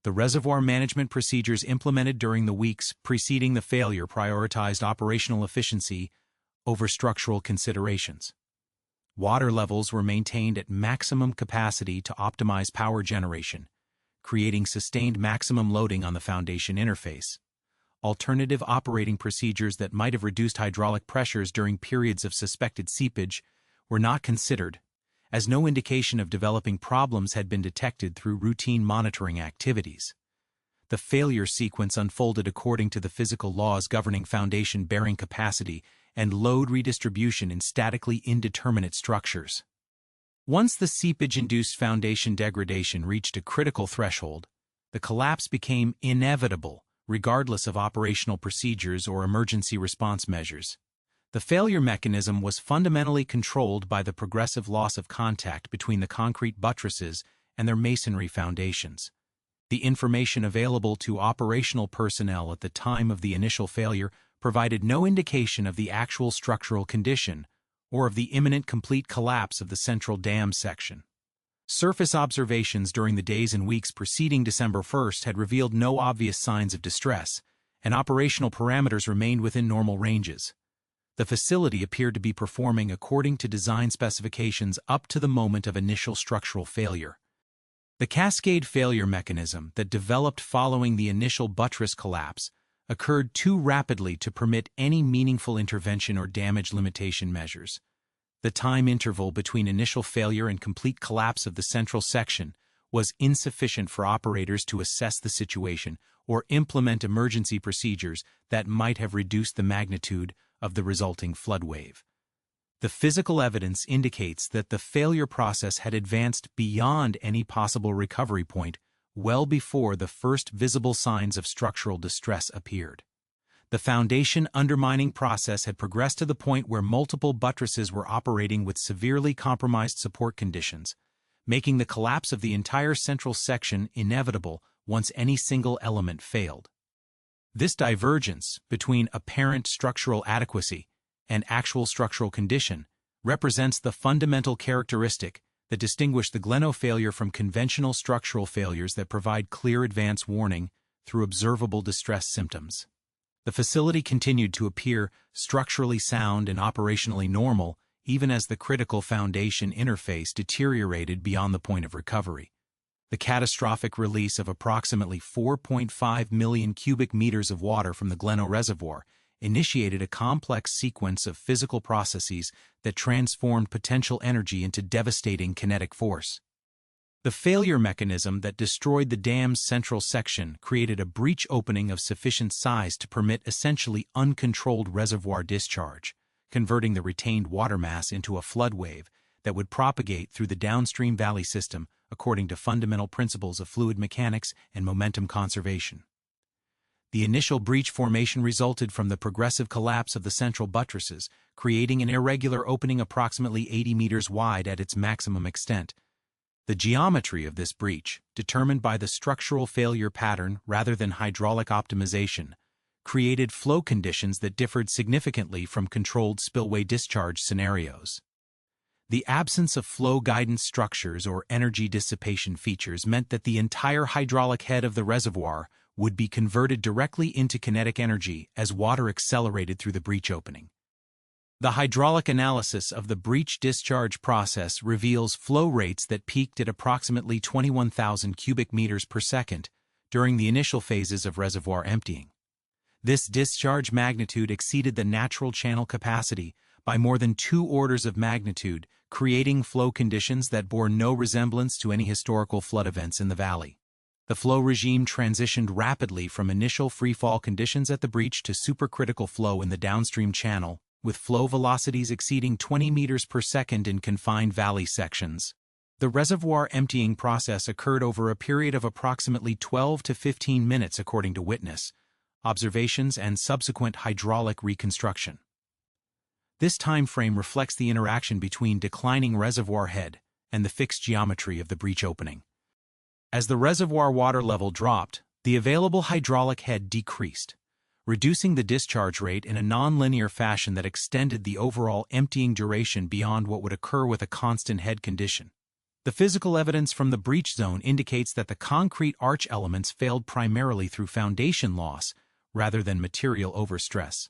The reservoir management procedures implemented during the weeks preceding the failure prioritized operational efficiency over structural considerations. Water levels were maintained at maximum capacity to optimize power generation, creating sustained maximum loading on the foundation interface. Alternative operating procedures that might have reduced hydraulic pressures during periods of suspected seepage were not considered, as no indication of developing problems had been detected through routine monitoring activities. The failure sequence unfolded according to the physical laws governing foundation bearing capacity and load redistribution in statically indeterminate structures. Once the seepage-induced foundation degradation reached a critical threshold, the collapse became inevitable, regardless of operational procedures or emergency response measures. The failure mechanism was fundamentally controlled by the progressive loss of contact between the concrete buttresses and their masonry foundations. The information available to operational personnel at the time of the initial failure provided no indication of the actual structural condition or of the imminent complete collapse of the central dam section. Surface observations during the days and weeks preceding December 1st had revealed no obvious signs of distress, and operational parameters remained within normal ranges. The facility appeared to be performing according to design specifications up to the moment of initial structural failure. The cascade failure mechanism that developed following the initial buttress collapse occurred too rapidly to permit any meaningful intervention or damage limitation measures. The time interval between initial failure and complete collapse of the central section was insufficient for operators to assess the situation or implement emergency procedures that might have reduced the magnitude of the resulting flood wave. The physical evidence indicates that the failure process had advanced beyond any possible recovery point well before the first visible signs of structural distress appeared. The foundation undermining process had progressed to the point where multiple buttresses were operating with severely compromised support conditions, making the collapse of the entire central section inevitable once any single element failed. This divergence between apparent structural adequacy and actual structural condition represents the fundamental characteristic that distinguished the Gleno failure from conventional structural failures that provide clear advance warning through observable distress symptoms. The facility continued to appear structurally sound and operationally normal even as the critical foundation interface deteriorated beyond the point of recovery. The catastrophic release of approximately 4.5 million cubic meters of water from the Gleno reservoir initiated a complex sequence of physical processes that transformed potential energy into devastating kinetic force. The failure mechanism that destroyed the dam's central section created a breach opening of sufficient size to permit essentially uncontrolled reservoir discharge, converting the retained water mass into a flood wave that would propagate through the downstream valley system according to fundamental principles of fluid mechanics and momentum conservation. The initial breach formation resulted from the progressive collapse of the central buttresses, creating an irregular opening approximately 80 meters wide at its maximum extent. The geometry of this breach, determined by the structural failure pattern rather than hydraulic optimization, created flow conditions that differed significantly from controlled spillway discharge scenarios. The absence of flow guidance structures or energy dissipation features meant that the entire hydraulic head of the reservoir would be converted directly into kinetic energy as water accelerated through the breach opening. The hydraulic analysis of the breach discharge process reveals flow rates that peaked at approximately 21,000 cubic meters per second during the initial phases of reservoir emptying. This discharge magnitude exceeded the natural channel capacity by more than 2 orders of magnitude, creating flow conditions that bore no resemblance to any historical flood events in the valley. The flow regime transitioned rapidly from initial freefall conditions at the breach to supercritical flow in the downstream channel, with flow velocities exceeding 20 meters per second in confined valley sections. The reservoir emptying process occurred over a period of approximately 12 to 15 minutes according to witness observations and subsequent hydraulic reconstruction. This time frame reflects the interaction between declining reservoir head and the fixed geometry of the breach opening. As the reservoir water level dropped, the available hydraulic head decreased, reducing the discharge rate in a nonlinear fashion that extended the overall emptying duration beyond what would occur with a constant head condition. The physical evidence from the breach zone indicates that the concrete arch elements failed primarily through foundation loss rather than material overstress.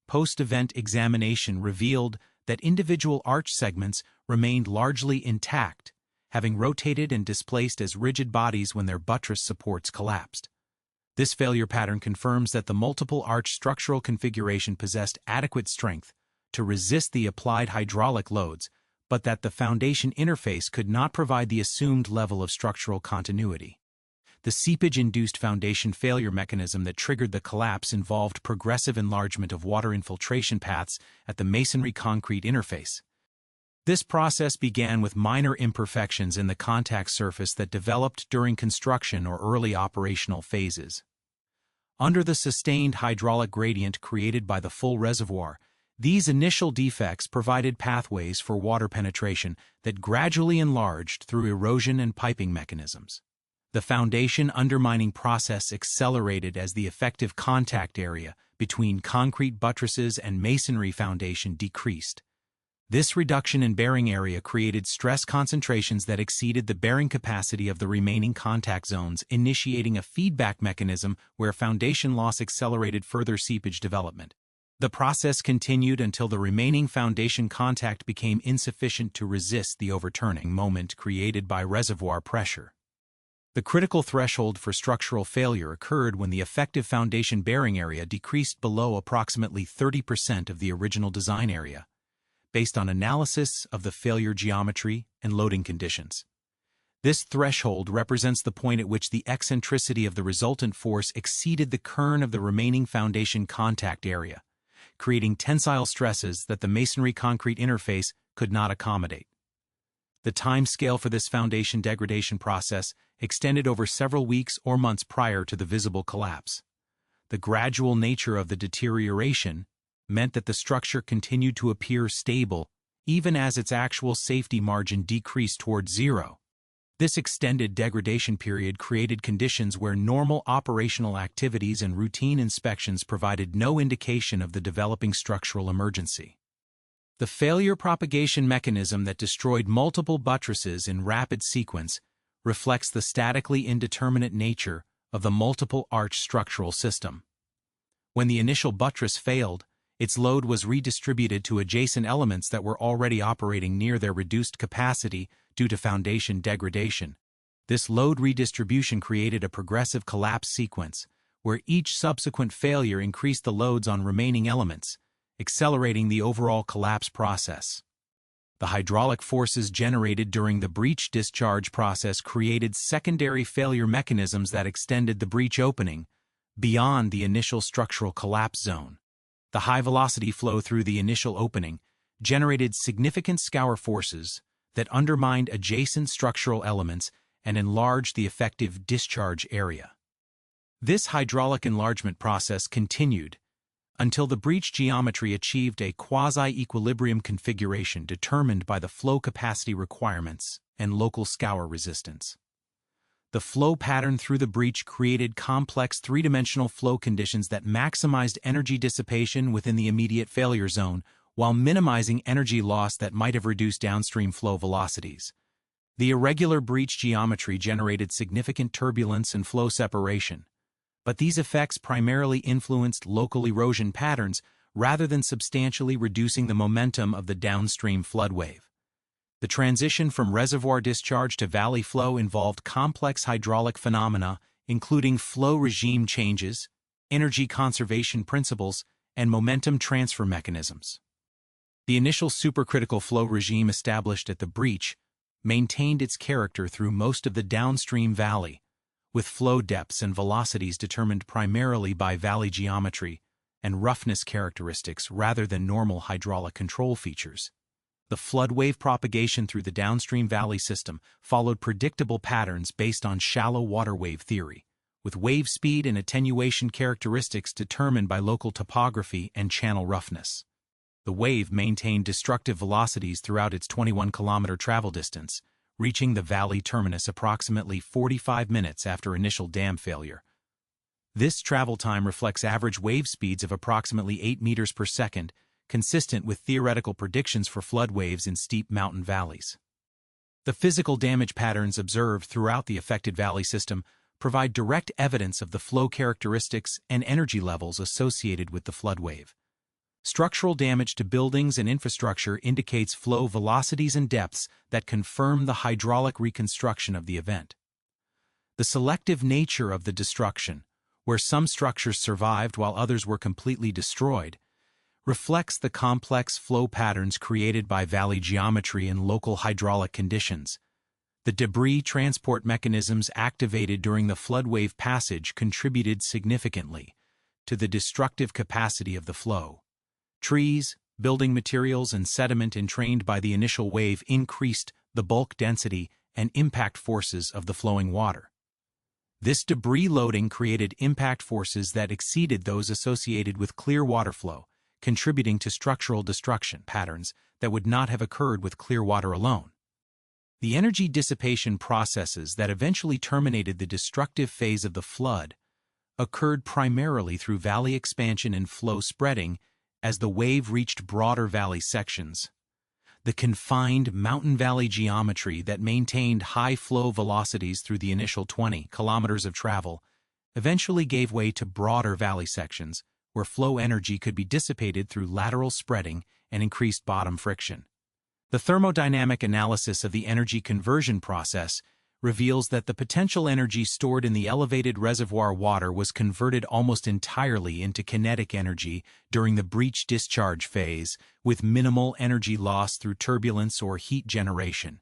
Post-event examination revealed that individual arch segments remained largely intact, having rotated and displaced as rigid bodies when their buttress supports collapsed. This failure pattern confirms that the multiple arch structural configuration possessed adequate strength to resist the applied hydraulic loads, but that the foundation interface could not provide the assumed level of structural continuity. The seepage-induced foundation failure mechanism that triggered the collapse involved progressive enlargement of water infiltration paths at the masonry concrete interface. This process began with minor imperfections in the contact surface that developed during construction or early operational phases. Under the sustained hydraulic gradient created by the full reservoir, these initial defects provided pathways for water penetration that gradually enlarged through erosion and piping mechanisms. The foundation undermining process accelerated as the effective contact area between concrete buttresses and masonry foundation decreased. This reduction in bearing area created stress concentrations that exceeded the bearing capacity of the remaining contact zones, initiating a feedback mechanism where foundation loss accelerated further seepage development. The process continued until the remaining foundation contact became insufficient to resist the overturning moment created by reservoir pressure. The critical threshold for structural failure occurred when the effective foundation bearing area decreased below approximately 30% of the original design area, based on analysis of the failure geometry and loading conditions. This threshold represents the point at which the eccentricity of the resultant force exceeded the kern of the remaining foundation contact area, creating tensile stresses that the masonry-concrete interface could not accommodate. The time scale for this foundation degradation process extended over several weeks or months prior to the visible collapse. The gradual nature of the deterioration meant that the structure continued to appear stable even as its actual safety margin decreased towards zero. This extended degradation period created conditions where normal operational activities and routine inspections provided no indication of the developing structural emergency. The failure propagation mechanism that destroyed multiple buttresses in rapid sequence reflects the statically indeterminate nature of the multiple arch structural system. When the initial buttress failed, its load was redistributed to adjacent elements that were already operating near their reduced capacity due to foundation degradation. This load redistribution created a progressive collapse sequence, where each subsequent failure increased the loads on remaining elements, accelerating the overall collapse process. The hydraulic forces generated during the breach discharge process created secondary failure mechanisms that extended the breach opening beyond the initial structural collapse zone. The high-velocity flow through the initial opening generated significant scour forces that undermined adjacent structural elements and enlarged the effective discharge area. This hydraulic enlargement process continued until the breach geometry achieved a quasi-equilibrium configuration determined by the flow capacity requirements and local scour resistance. The flow pattern through the breach created complex three-dimensional flow conditions that maximized energy dissipation within the immediate failure zone while minimizing energy loss that might have reduced downstream flow velocities. The irregular breach geometry generated significant turbulence and flow separation, but these effects primarily influenced local erosion patterns rather than substantially reducing the momentum of the downstream flood wave. The transition from reservoir discharge to valley flow involved complex hydraulic phenomena, including flow regime changes, energy conservation principles, and momentum transfer mechanisms. The initial supercritical flow regime established at the breach maintained its character through most of the downstream valley, with flow depths and velocities determined primarily by valley geometry and roughness characteristics rather than normal hydraulic control features. The flood wave propagation through the downstream valley system followed predictable patterns based on shallow water wave theory, with wave speed and attenuation characteristics determined by local topography and channel roughness. The wave maintained destructive velocities throughout its 21-kilometer travel distance, reaching the valley terminus approximately 45 minutes after initial dam failure. This travel time reflects average wave speeds of approximately 8 meters per second, consistent with theoretical predictions for flood waves in steep mountain valleys. The physical damage patterns observed throughout the affected valley system provide direct evidence of the flow characteristics and energy levels associated with the flood wave. Structural damage to buildings and infrastructure indicates flow velocities and depths that confirm the hydraulic reconstruction of the event. The selective nature of the destruction, where some structures survived while others were completely destroyed, reflects the complex flow patterns created by valley geometry and local hydraulic conditions. The debris transport mechanisms activated during the flood wave passage contributed significantly to the destructive capacity of the flow. Trees, building materials, and sediment entrained by the initial wave increased the bulk density and impact forces of the flowing water. This debris loading created impact forces that exceeded those associated with clear water flow, contributing to structural destruction patterns that would not have occurred with clear water alone. The energy dissipation processes that eventually terminated the destructive phase of the flood occurred primarily through valley expansion and flow spreading as the wave reached broader valley sections. The confined mountain valley geometry that maintained high flow velocities through the initial 20 kilometers of travel eventually gave way to broader valley sections, where flow energy could be dissipated through lateral spreading and increased bottom friction. The thermodynamic analysis of the energy conversion process reveals that the potential energy stored in the elevated reservoir water was converted almost entirely into kinetic energy during the breach discharge phase, with minimal energy loss through turbulence or heat generation.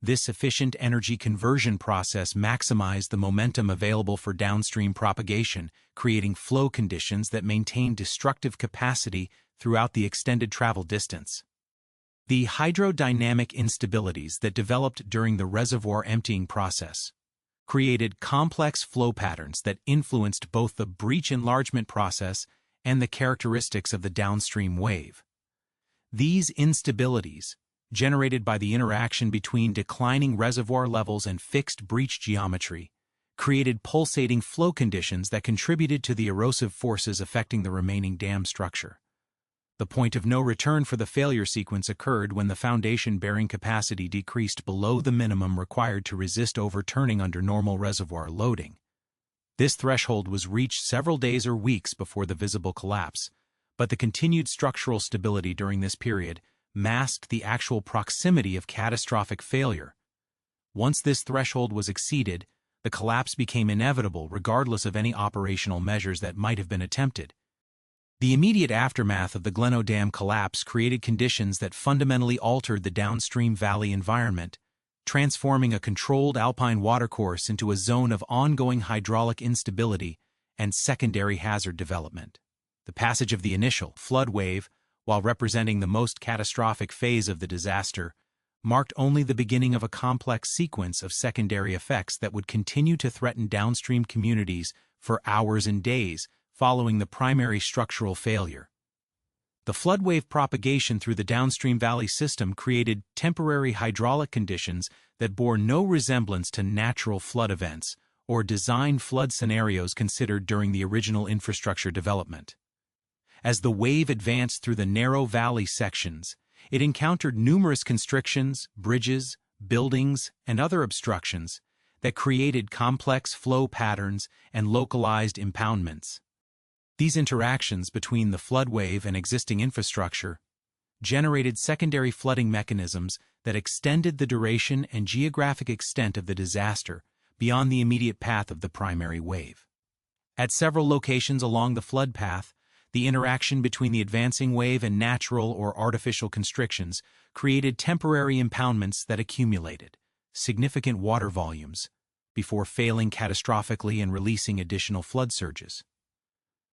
This efficient energy conversion process maximized the momentum available for downstream propagation, creating flow conditions that maintained destructive capacity throughout the extended travel distance. The hydrodynamic instabilities that developed during the reservoir emptying process created complex flow patterns that influenced both the breach enlargement process and the characteristics of the downstream wave. These instabilities, generated by the interaction between declining reservoir levels and fixed breach geometry, created pulsating flow conditions that contributed to the erosive forces affecting the remaining dam structure. The point of no return for the failure sequence occurred when the foundation bearing capacity decreased below the minimum required to resist overturning under normal reservoir loading. This threshold was reached several days or weeks before the visible collapse, but the continued structural stability during this period masked the actual proximity of catastrophic failure. Once this threshold was exceeded, the collapse became inevitable regardless of any operational measures that might have been attempted. The immediate aftermath of the Gleno Dam collapse created conditions that fundamentally altered the downstream valley environment, transforming a controlled alpine watercourse into a zone of ongoing hydraulic instability and secondary hazard development. The passage of the initial flood wave, while representing the most catastrophic phase of the disaster, marked only the beginning of a complex sequence of secondary effects that would continue to threaten downstream communities for hours and days following the primary structural failure. The flood wave propagation through the downstream valley system created temporary hydraulic conditions that bore no resemblance to natural flood events or design flood scenarios considered during the original infrastructure development. As the wave advanced through the narrow valley sections, it encountered numerous constrictions, bridges, buildings, and other obstructions that created complex flow patterns and localized impoundments. These interactions between the flood wave and existing infrastructure generated secondary flooding mechanisms that extended the duration and geographic extent of the disaster beyond the immediate path of the primary wave. At several locations along the flood path, the interaction between the advancing wave and natural or artificial constrictions created temporary impoundments that accumulated significant water volumes before failing catastrophically and releasing additional flood surges.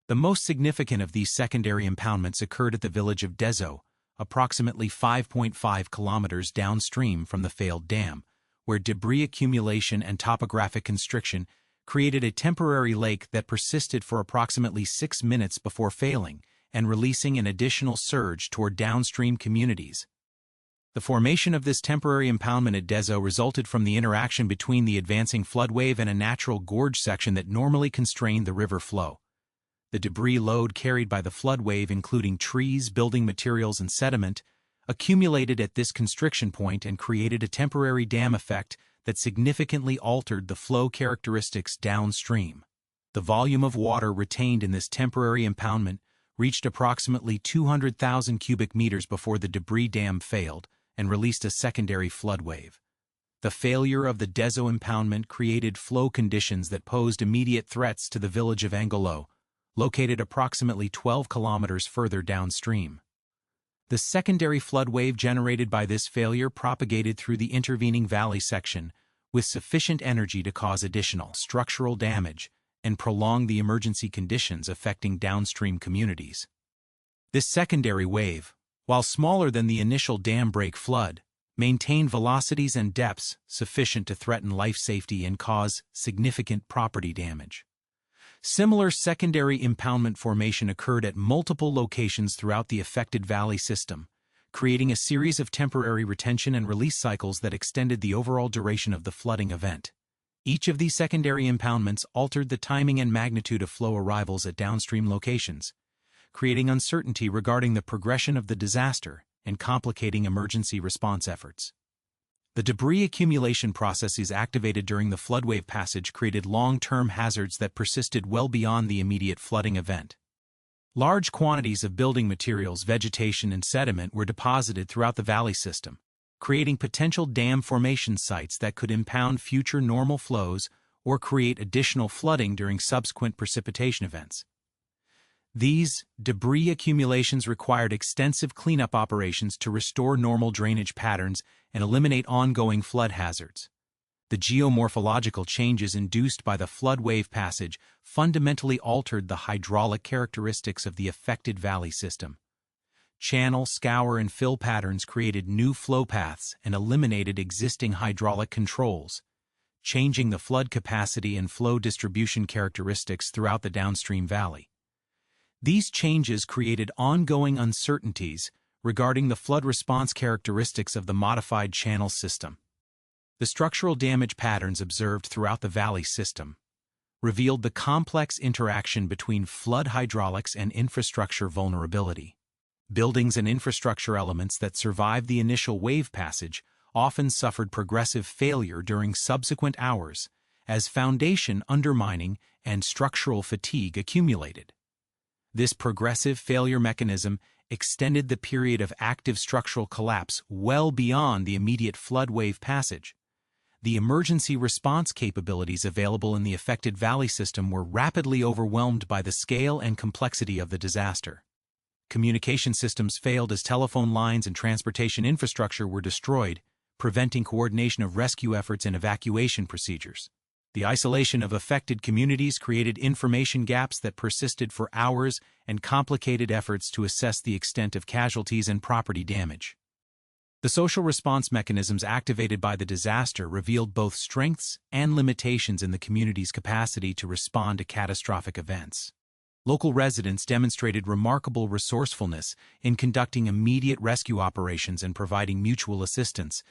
The most significant of these secondary impoundments occurred at the village of Dezo, approximately 5.5 kilometers downstream from the failed dam, where debris accumulation and topographic constriction created a temporary lake that persisted for approximately 6 minutes before failing and releasing an additional surge toward downstream communities. The formation of this temporary impoundment at Dezo resulted from the interaction between the advancing flood wave and a natural gorge section that normally constrained the river flow. The debris load carried by the flood wave, including trees, building materials, and sediment, accumulated at this constriction point and created a temporary dam effect that significantly altered the flow characteristics downstream. The volume of water retained in this temporary impoundment reached approximately 200,000 cubic meters before the debris dam failed and released a secondary flood wave. The failure of the Dezo impoundment created flow conditions that posed immediate threats to the village of Angolo, located approximately 12 kilometers further downstream. The secondary flood wave generated by this failure propagated through the intervening valley section with sufficient energy to cause additional structural damage and prolong the emergency conditions affecting downstream communities. This secondary wave, while smaller than the initial dam break flood, maintained velocities and depths sufficient to threaten life safety and cause significant property damage. Similar secondary impoundment formation occurred at multiple locations throughout the affected valley system, creating a series of temporary retention and release cycles that extended the overall duration of the flooding event. Each of these secondary impoundments altered the timing and magnitude of flow arrivals at downstream locations, creating uncertainty regarding the progression of the disaster and complicating emergency response efforts. The debris accumulation processes activated during the floodwave passage created long-term hazards that persisted well beyond the immediate flooding event. Large quantities of building materials, vegetation, and sediment were deposited throughout the valley system, creating potential dam formation sites that could impound future normal flows or create additional flooding during subsequent precipitation events. These debris accumulations required extensive cleanup operations to restore normal drainage patterns and eliminate ongoing flood hazards. The geomorphological changes induced by the flood wave passage fundamentally altered the hydraulic characteristics of the affected valley system. Channel, scour, and fill patterns created new flow paths and eliminated existing hydraulic controls, changing the flood capacity and flow distribution characteristics throughout the downstream valley. These changes created ongoing uncertainties regarding the flood response characteristics of the modified channel system. The structural damage patterns observed throughout the valley system revealed the complex interaction between flood hydraulics and infrastructure vulnerability. Buildings and infrastructure elements that survived the initial wave passage often suffered progressive failure during subsequent hours as foundation undermining and structural fatigue accumulated. This progressive failure mechanism extended the period of active structural collapse well beyond the immediate flood wave passage. The emergency response capabilities available in the affected valley system were rapidly overwhelmed by the scale and complexity of the disaster. Communication systems failed as telephone lines and transportation infrastructure were destroyed, preventing coordination of rescue efforts and evacuation procedures. The isolation of affected communities created information gaps that persisted for hours and complicated efforts to assess the extent of casualties and property damage. The social response mechanisms activated by the disaster revealed both strengths and limitations in the community's capacity to respond to catastrophic events. Local residents demonstrated remarkable resourcefulness in conducting immediate rescue operations and providing mutual assistance,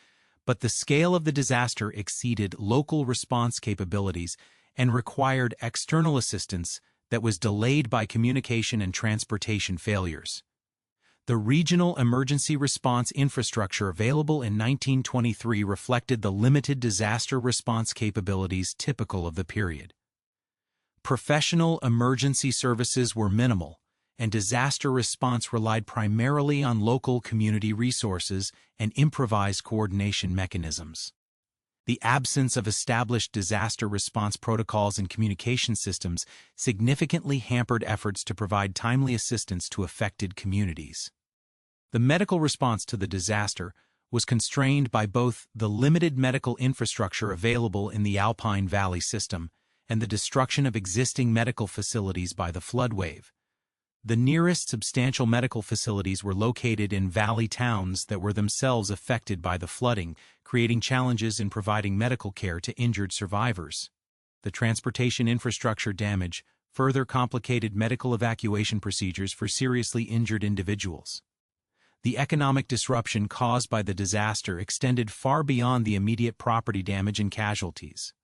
but the scale of the disaster exceeded local response capabilities and required external assistance that was delayed by communication and transportation failures. The regional emergency response infrastructure available in 1923 reflected the limited disaster response capabilities typical of the period. Professional emergency services were minimal, and disaster response relied primarily on local community resources and improvised coordination mechanisms. The absence of established disaster response protocols and communication systems significantly hampered efforts to provide timely assistance to affected communities. The medical response to the disaster was constrained by both the limited medical infrastructure available in the Alpine Valley system and the destruction of existing medical facilities by the flood wave. The nearest substantial medical facilities were located in valley towns that were themselves affected by the flooding, creating challenges in providing medical care to injured survivors. The transportation infrastructure damage further complicated medical evacuation procedures for seriously injured individuals. The economic disruption caused by the disaster extended far beyond the immediate property damage and casualties.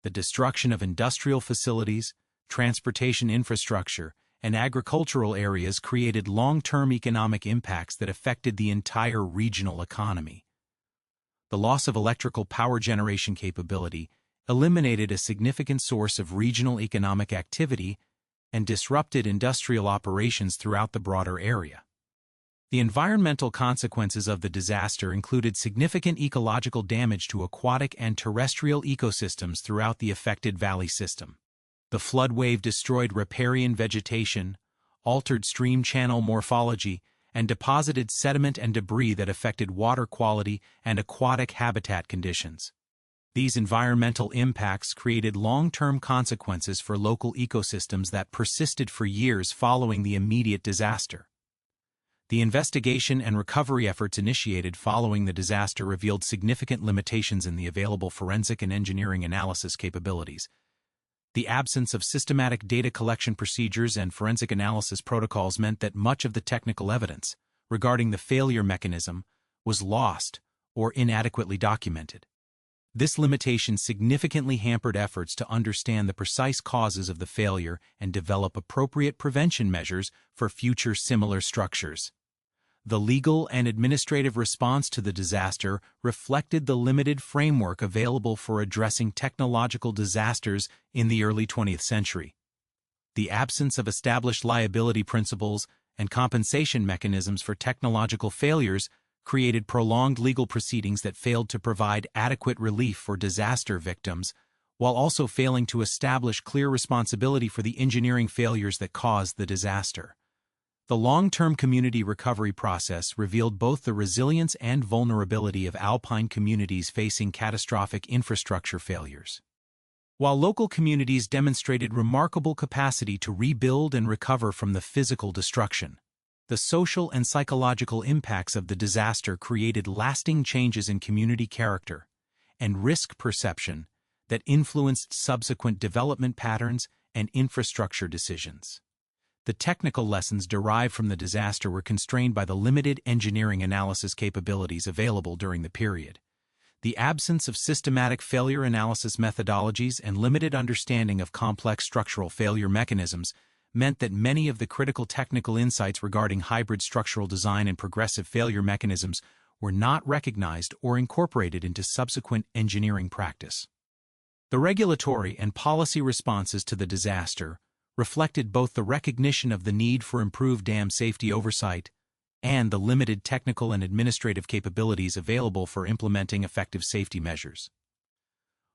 The destruction of industrial facilities, transportation infrastructure, and agricultural areas created long-term economic impacts that affected the entire regional economy. The loss of electrical power generation capability eliminated a significant source of regional economic activity and disrupted industrial operations throughout the broader area. The environmental consequences of the disaster included significant ecological damage to aquatic and terrestrial ecosystems throughout the affected valley system. The flood wave destroyed riparian vegetation, altered stream channel morphology, and deposited sediment and debris that affected water quality and aquatic habitat conditions. These environmental impacts created long-term consequences for local ecosystems that persisted for years following the immediate disaster. The investigation and recovery efforts initiated following the disaster revealed significant limitations in the available forensic and engineering analysis capabilities. The absence of systematic data collection procedures and forensic analysis protocols meant that much of the technical evidence regarding the failure mechanism was lost or inadequately documented. This limitation significantly hampered efforts to understand the precise causes of the failure and develop appropriate prevention measures for future similar structures. The legal and administrative response to the disaster reflected the limited framework available for addressing technological disasters in the early 20th century. The absence of established liability principles and compensation mechanisms for technological failures created prolonged legal proceedings that failed to provide adequate relief for disaster victims, while also failing to establish clear responsibility for the engineering failures that caused the disaster. The long-term community recovery process revealed both the resilience and vulnerability of alpine communities facing catastrophic infrastructure failures. While local communities demonstrated remarkable capacity to rebuild and recover from the physical destruction, the social and psychological impacts of the disaster created lasting changes in community character and risk perception that influenced subsequent development patterns and infrastructure decisions. The technical lessons derived from the disaster were constrained by the limited engineering analysis capabilities available during the period. The absence of systematic failure analysis methodologies and limited understanding of complex structural failure mechanisms meant that many of the critical technical insights regarding hybrid structural design and progressive failure mechanisms were not recognized or incorporated into subsequent engineering practice. The regulatory and policy responses to the disaster reflected both the recognition of the need for improved dam safety oversight and the limited technical and administrative capabilities available for implementing effective safety measures.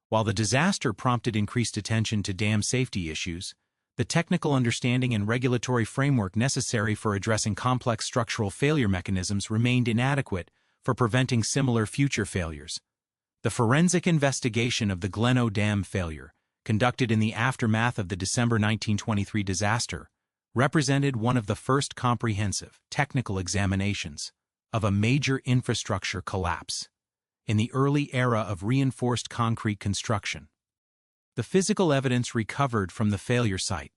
While the disaster prompted increased attention to dam safety issues, the technical understanding and regulatory framework necessary for addressing complex structural failure mechanisms remained inadequate for preventing similar future failures. The forensic investigation of the Gleno Dam failure, conducted in the aftermath of the December 1923 disaster, represented one of the first comprehensive, technical examinations of a major infrastructure collapse in the early era of reinforced concrete construction. The physical evidence recovered from the failure site,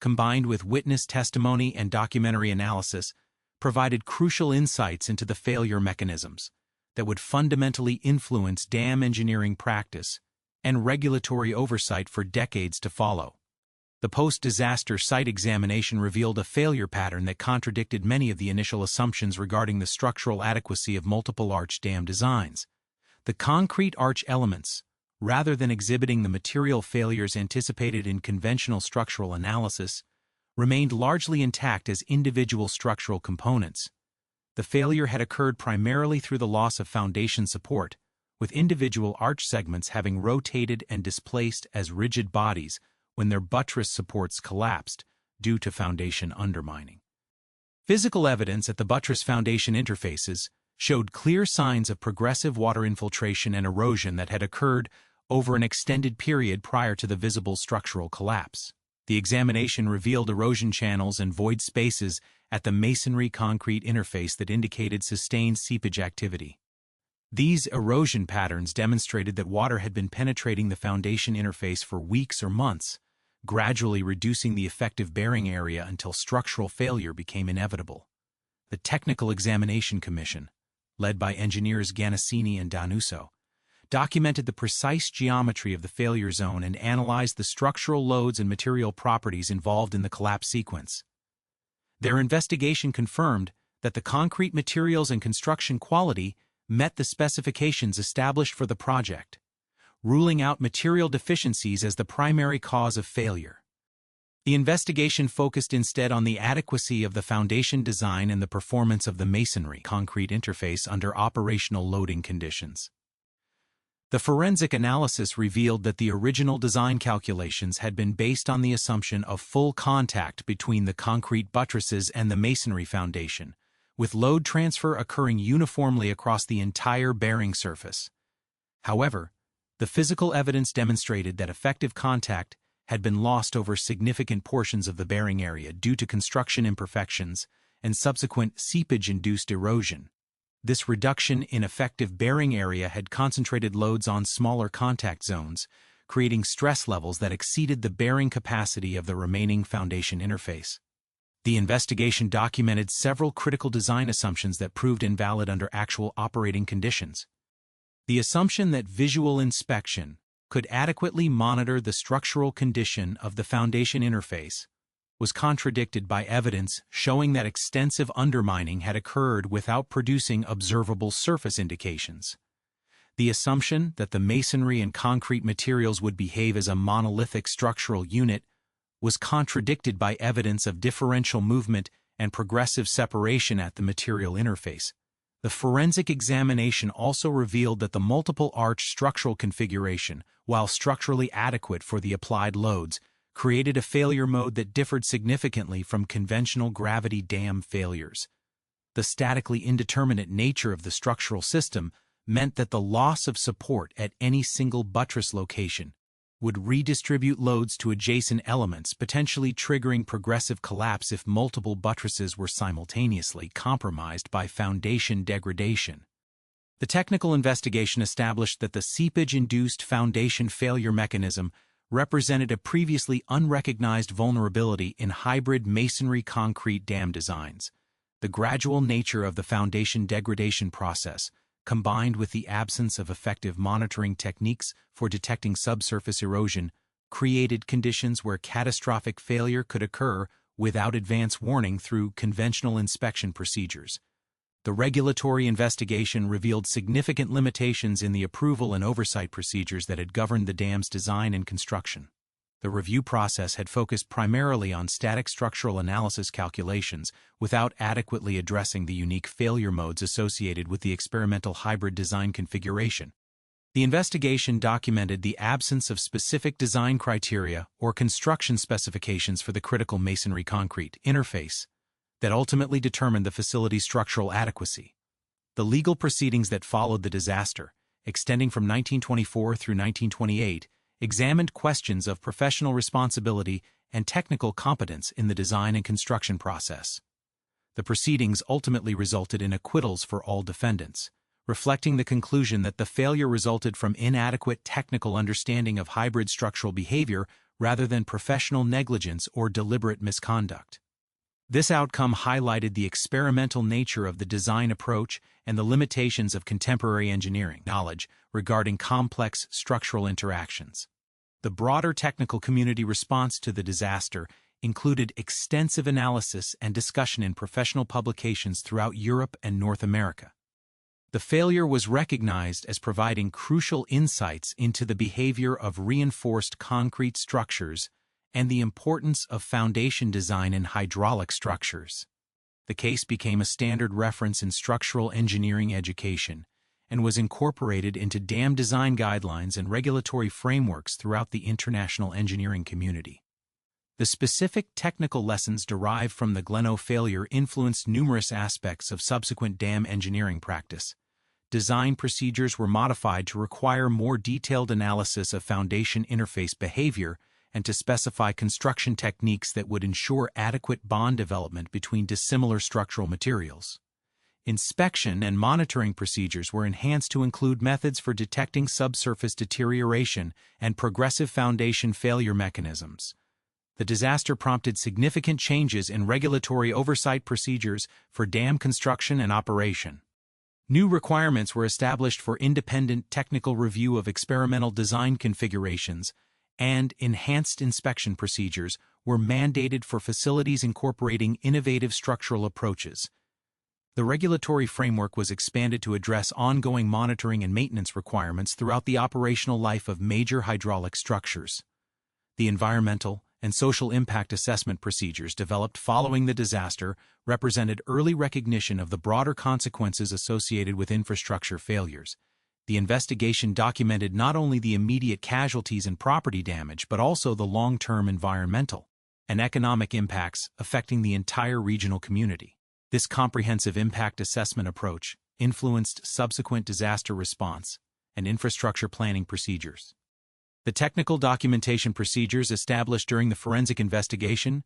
combined with witness testimony and documentary analysis, provided crucial insights into the failure mechanisms that would fundamentally influence dam engineering practice and regulatory oversight for decades to follow. The post-disaster site examination revealed a failure pattern that contradicted many of the initial assumptions regarding the structural adequacy of multiple arch dam designs. The concrete arch elements, rather than exhibiting the material failures anticipated in conventional structural analysis, remained largely intact as individual structural components. The failure had occurred primarily through the loss of foundation support, with individual arch segments having rotated and displaced as rigid bodies when their buttress supports collapsed due to foundation undermining. Physical evidence at the buttress foundation interfaces showed clear signs of progressive water infiltration and erosion that had occurred over an extended period prior to the visible structural collapse. The examination revealed erosion channels and void spaces at the masonry-concrete interface that indicated sustained seepage activity. These erosion patterns demonstrated that water had been penetrating the foundation interface for weeks or months, gradually reducing the effective bearing area until structural failure became inevitable. The Technical Examination Commission, led by engineers Ganasini and Danuso, documented the precise geometry of the failure zone and analyzed the structural loads and material properties involved in the collapse sequence. Their investigation confirmed that the concrete materials and construction quality met the specifications established for the project, ruling out material deficiencies as the primary cause of failure. The investigation focused instead on the adequacy of the foundation design and the performance of the masonry-concrete interface under operational loading conditions. The forensic analysis revealed that the original design calculations had been based on the assumption of full contact between the concrete buttresses and the masonry foundation, with load transfer occurring uniformly across the entire bearing surface. However, the physical evidence demonstrated that effective contact had been lost over significant portions of the bearing area due to construction imperfections and subsequent seepage-induced erosion. This reduction in effective bearing area had concentrated loads on smaller contact zones, creating stress levels that exceeded the bearing capacity of the remaining foundation interface. The investigation documented several critical design assumptions that proved invalid under actual operating conditions. The assumption that visual inspection could adequately monitor the structural condition of the foundation interface was contradicted by evidence showing that extensive undermining had occurred without producing observable surface indications. The assumption that the masonry and concrete materials would behave as a monolithic structural unit was contradicted by evidence of differential movement and progressive separation at the material interface. The forensic examination also revealed that the multiple arch structural configuration, while structurally adequate for the applied loads, created a failure mode that differed significantly from conventional gravity dam failures. The statically indeterminate nature of the structural system meant that the loss of support at any single buttress location would redistribute loads to adjacent elements, potentially triggering progressive collapse if multiple buttresses were simultaneously compromised by foundation degradation. The technical investigation established that the seepage-induced foundation failure mechanism represented a previously unrecognized vulnerability in hybrid masonry concrete dam designs. The gradual nature of the foundation degradation process, combined with the absence of effective monitoring techniques for detecting subsurface erosion, created conditions where catastrophic failure could occur without advance warning through conventional inspection procedures. The regulatory investigation revealed significant limitations in the approval and oversight procedures that had governed the dam's design and construction. The review process had focused primarily on static structural analysis calculations without adequately addressing the unique failure modes associated with the experimental hybrid design configuration. The investigation documented the absence of specific design criteria or construction specifications for the critical masonry concrete interface that ultimately determined the facility's structural adequacy. The legal proceedings that followed the disaster, extending from 1924 through 1928, examined questions of professional responsibility and technical competence in the design and construction process. The proceedings ultimately resulted in acquittals for all defendants, reflecting the conclusion that the failure resulted from inadequate technical understanding of hybrid structural behavior rather than professional negligence or deliberate misconduct. This outcome highlighted the experimental nature of the design approach and the limitations of contemporary engineering knowledge regarding complex structural interactions. The broader technical community response to the disaster included extensive analysis and discussion in professional publications throughout Europe and North America. The failure was recognized as providing crucial insights into the behavior of reinforced concrete structures and the importance of foundation design in hydraulic structures. The case became a standard reference in structural engineering education and was incorporated into dam design guidelines and regulatory frameworks throughout the international engineering community. The specific technical lessons derived from the Gleno failure influenced numerous aspects of subsequent dam engineering practice. Design procedures were modified to require more detailed analysis of foundation interface behavior and to specify construction techniques that would ensure adequate bond development between dissimilar structural materials. Inspection and monitoring procedures were enhanced to include methods for detecting subsurface deterioration and progressive foundation failure mechanisms. The disaster prompted significant changes in regulatory oversight procedures for dam construction and operation. New requirements were established for independent technical review of experimental design configurations, and enhanced inspection procedures were mandated for facilities incorporating innovative structural approaches. The regulatory framework was expanded to address ongoing monitoring and maintenance requirements throughout the operational life of major hydraulic structures. The environmental and social impact assessment procedures developed following the disaster represented early recognition of the broader consequences associated with infrastructure failures. The investigation documented not only the immediate casualties and property damage but also the long-term environmental and economic impacts affecting the entire regional community. This comprehensive impact assessment approach influenced subsequent disaster response and infrastructure planning procedures. The technical documentation procedures established during the forensic investigation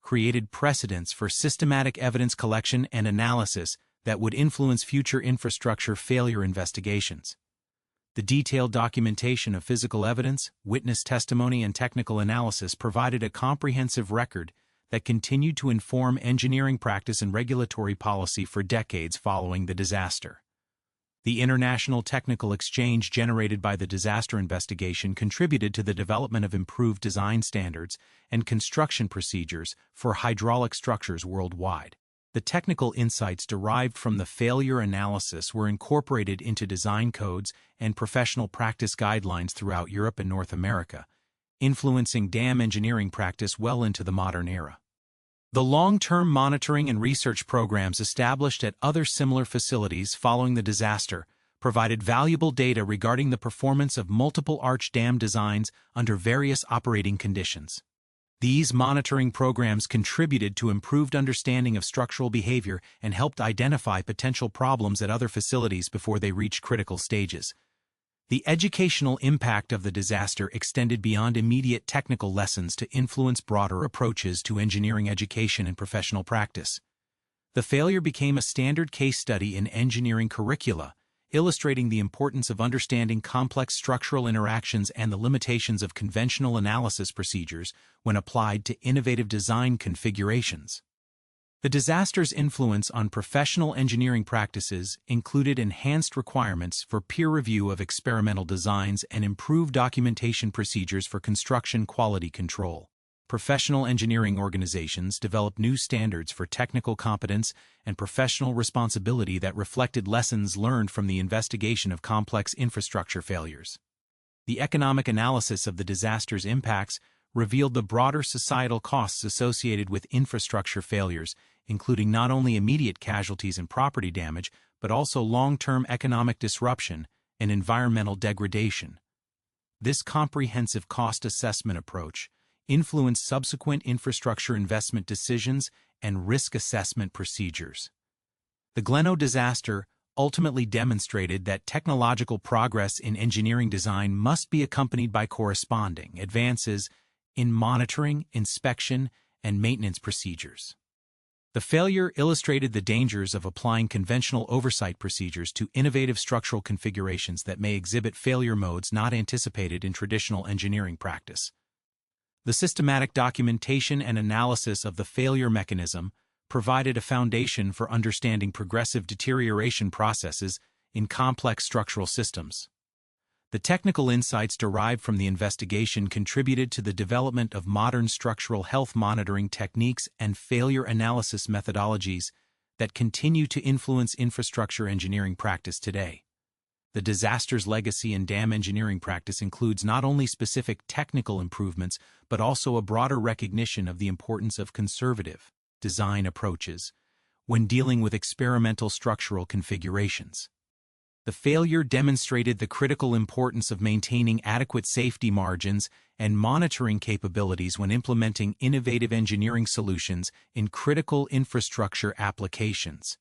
created precedents for systematic evidence collection and analysis that would influence future infrastructure failure investigations. The detailed documentation of physical evidence, witness testimony, and technical analysis provided a comprehensive record that continued to inform engineering practice and regulatory policy for decades following the disaster. The international technical exchange generated by the disaster investigation contributed to the development of improved design standards and construction procedures for hydraulic structures worldwide. The technical insights derived from the failure analysis were incorporated into design codes and professional practice guidelines throughout Europe and North America, influencing dam engineering practice well into the modern era. The long-term monitoring and research programs established at other similar facilities following the disaster provided valuable data regarding the performance of multiple arch dam designs under various operating conditions. These monitoring programs contributed to improved understanding of structural behavior and helped identify potential problems at other facilities before they reached critical stages. The educational impact of the disaster extended beyond immediate technical lessons to influence broader approaches to engineering education and professional practice. The failure became a standard case study in engineering curricula, illustrating the importance of understanding complex structural interactions and the limitations of conventional analysis procedures when applied to innovative design configurations. The disaster's influence on professional engineering practices included enhanced requirements for peer review of experimental designs and improved documentation procedures for construction quality control. Professional engineering organizations developed new standards for technical competence and professional responsibility that reflected lessons learned from the investigation of complex infrastructure failures. The economic analysis of the disaster's impacts revealed the broader societal costs associated with infrastructure failures, including not only immediate casualties and property damage, but also long-term economic disruption and environmental degradation. This comprehensive cost assessment approach influenced subsequent infrastructure investment decisions and risk assessment procedures. The Gleno disaster ultimately demonstrated that technological progress in engineering design must be accompanied by corresponding advances in monitoring, inspection, and maintenance procedures. The failure illustrated the dangers of applying conventional oversight procedures to innovative structural configurations that may exhibit failure modes not anticipated in traditional engineering practice. The systematic documentation and analysis of the failure mechanism provided a foundation for understanding progressive deterioration processes in complex structural systems. The technical insights derived from the investigation contributed to the development of modern structural health monitoring techniques and failure analysis methodologies that continue to influence infrastructure engineering practice today. The disaster's legacy in dam engineering practice includes not only specific technical improvements, but also a broader recognition of the importance of conservative design approaches when dealing with experimental structural configurations. The failure demonstrated the critical importance of maintaining adequate safety margins and monitoring capabilities when implementing innovative engineering solutions in critical infrastructure applications.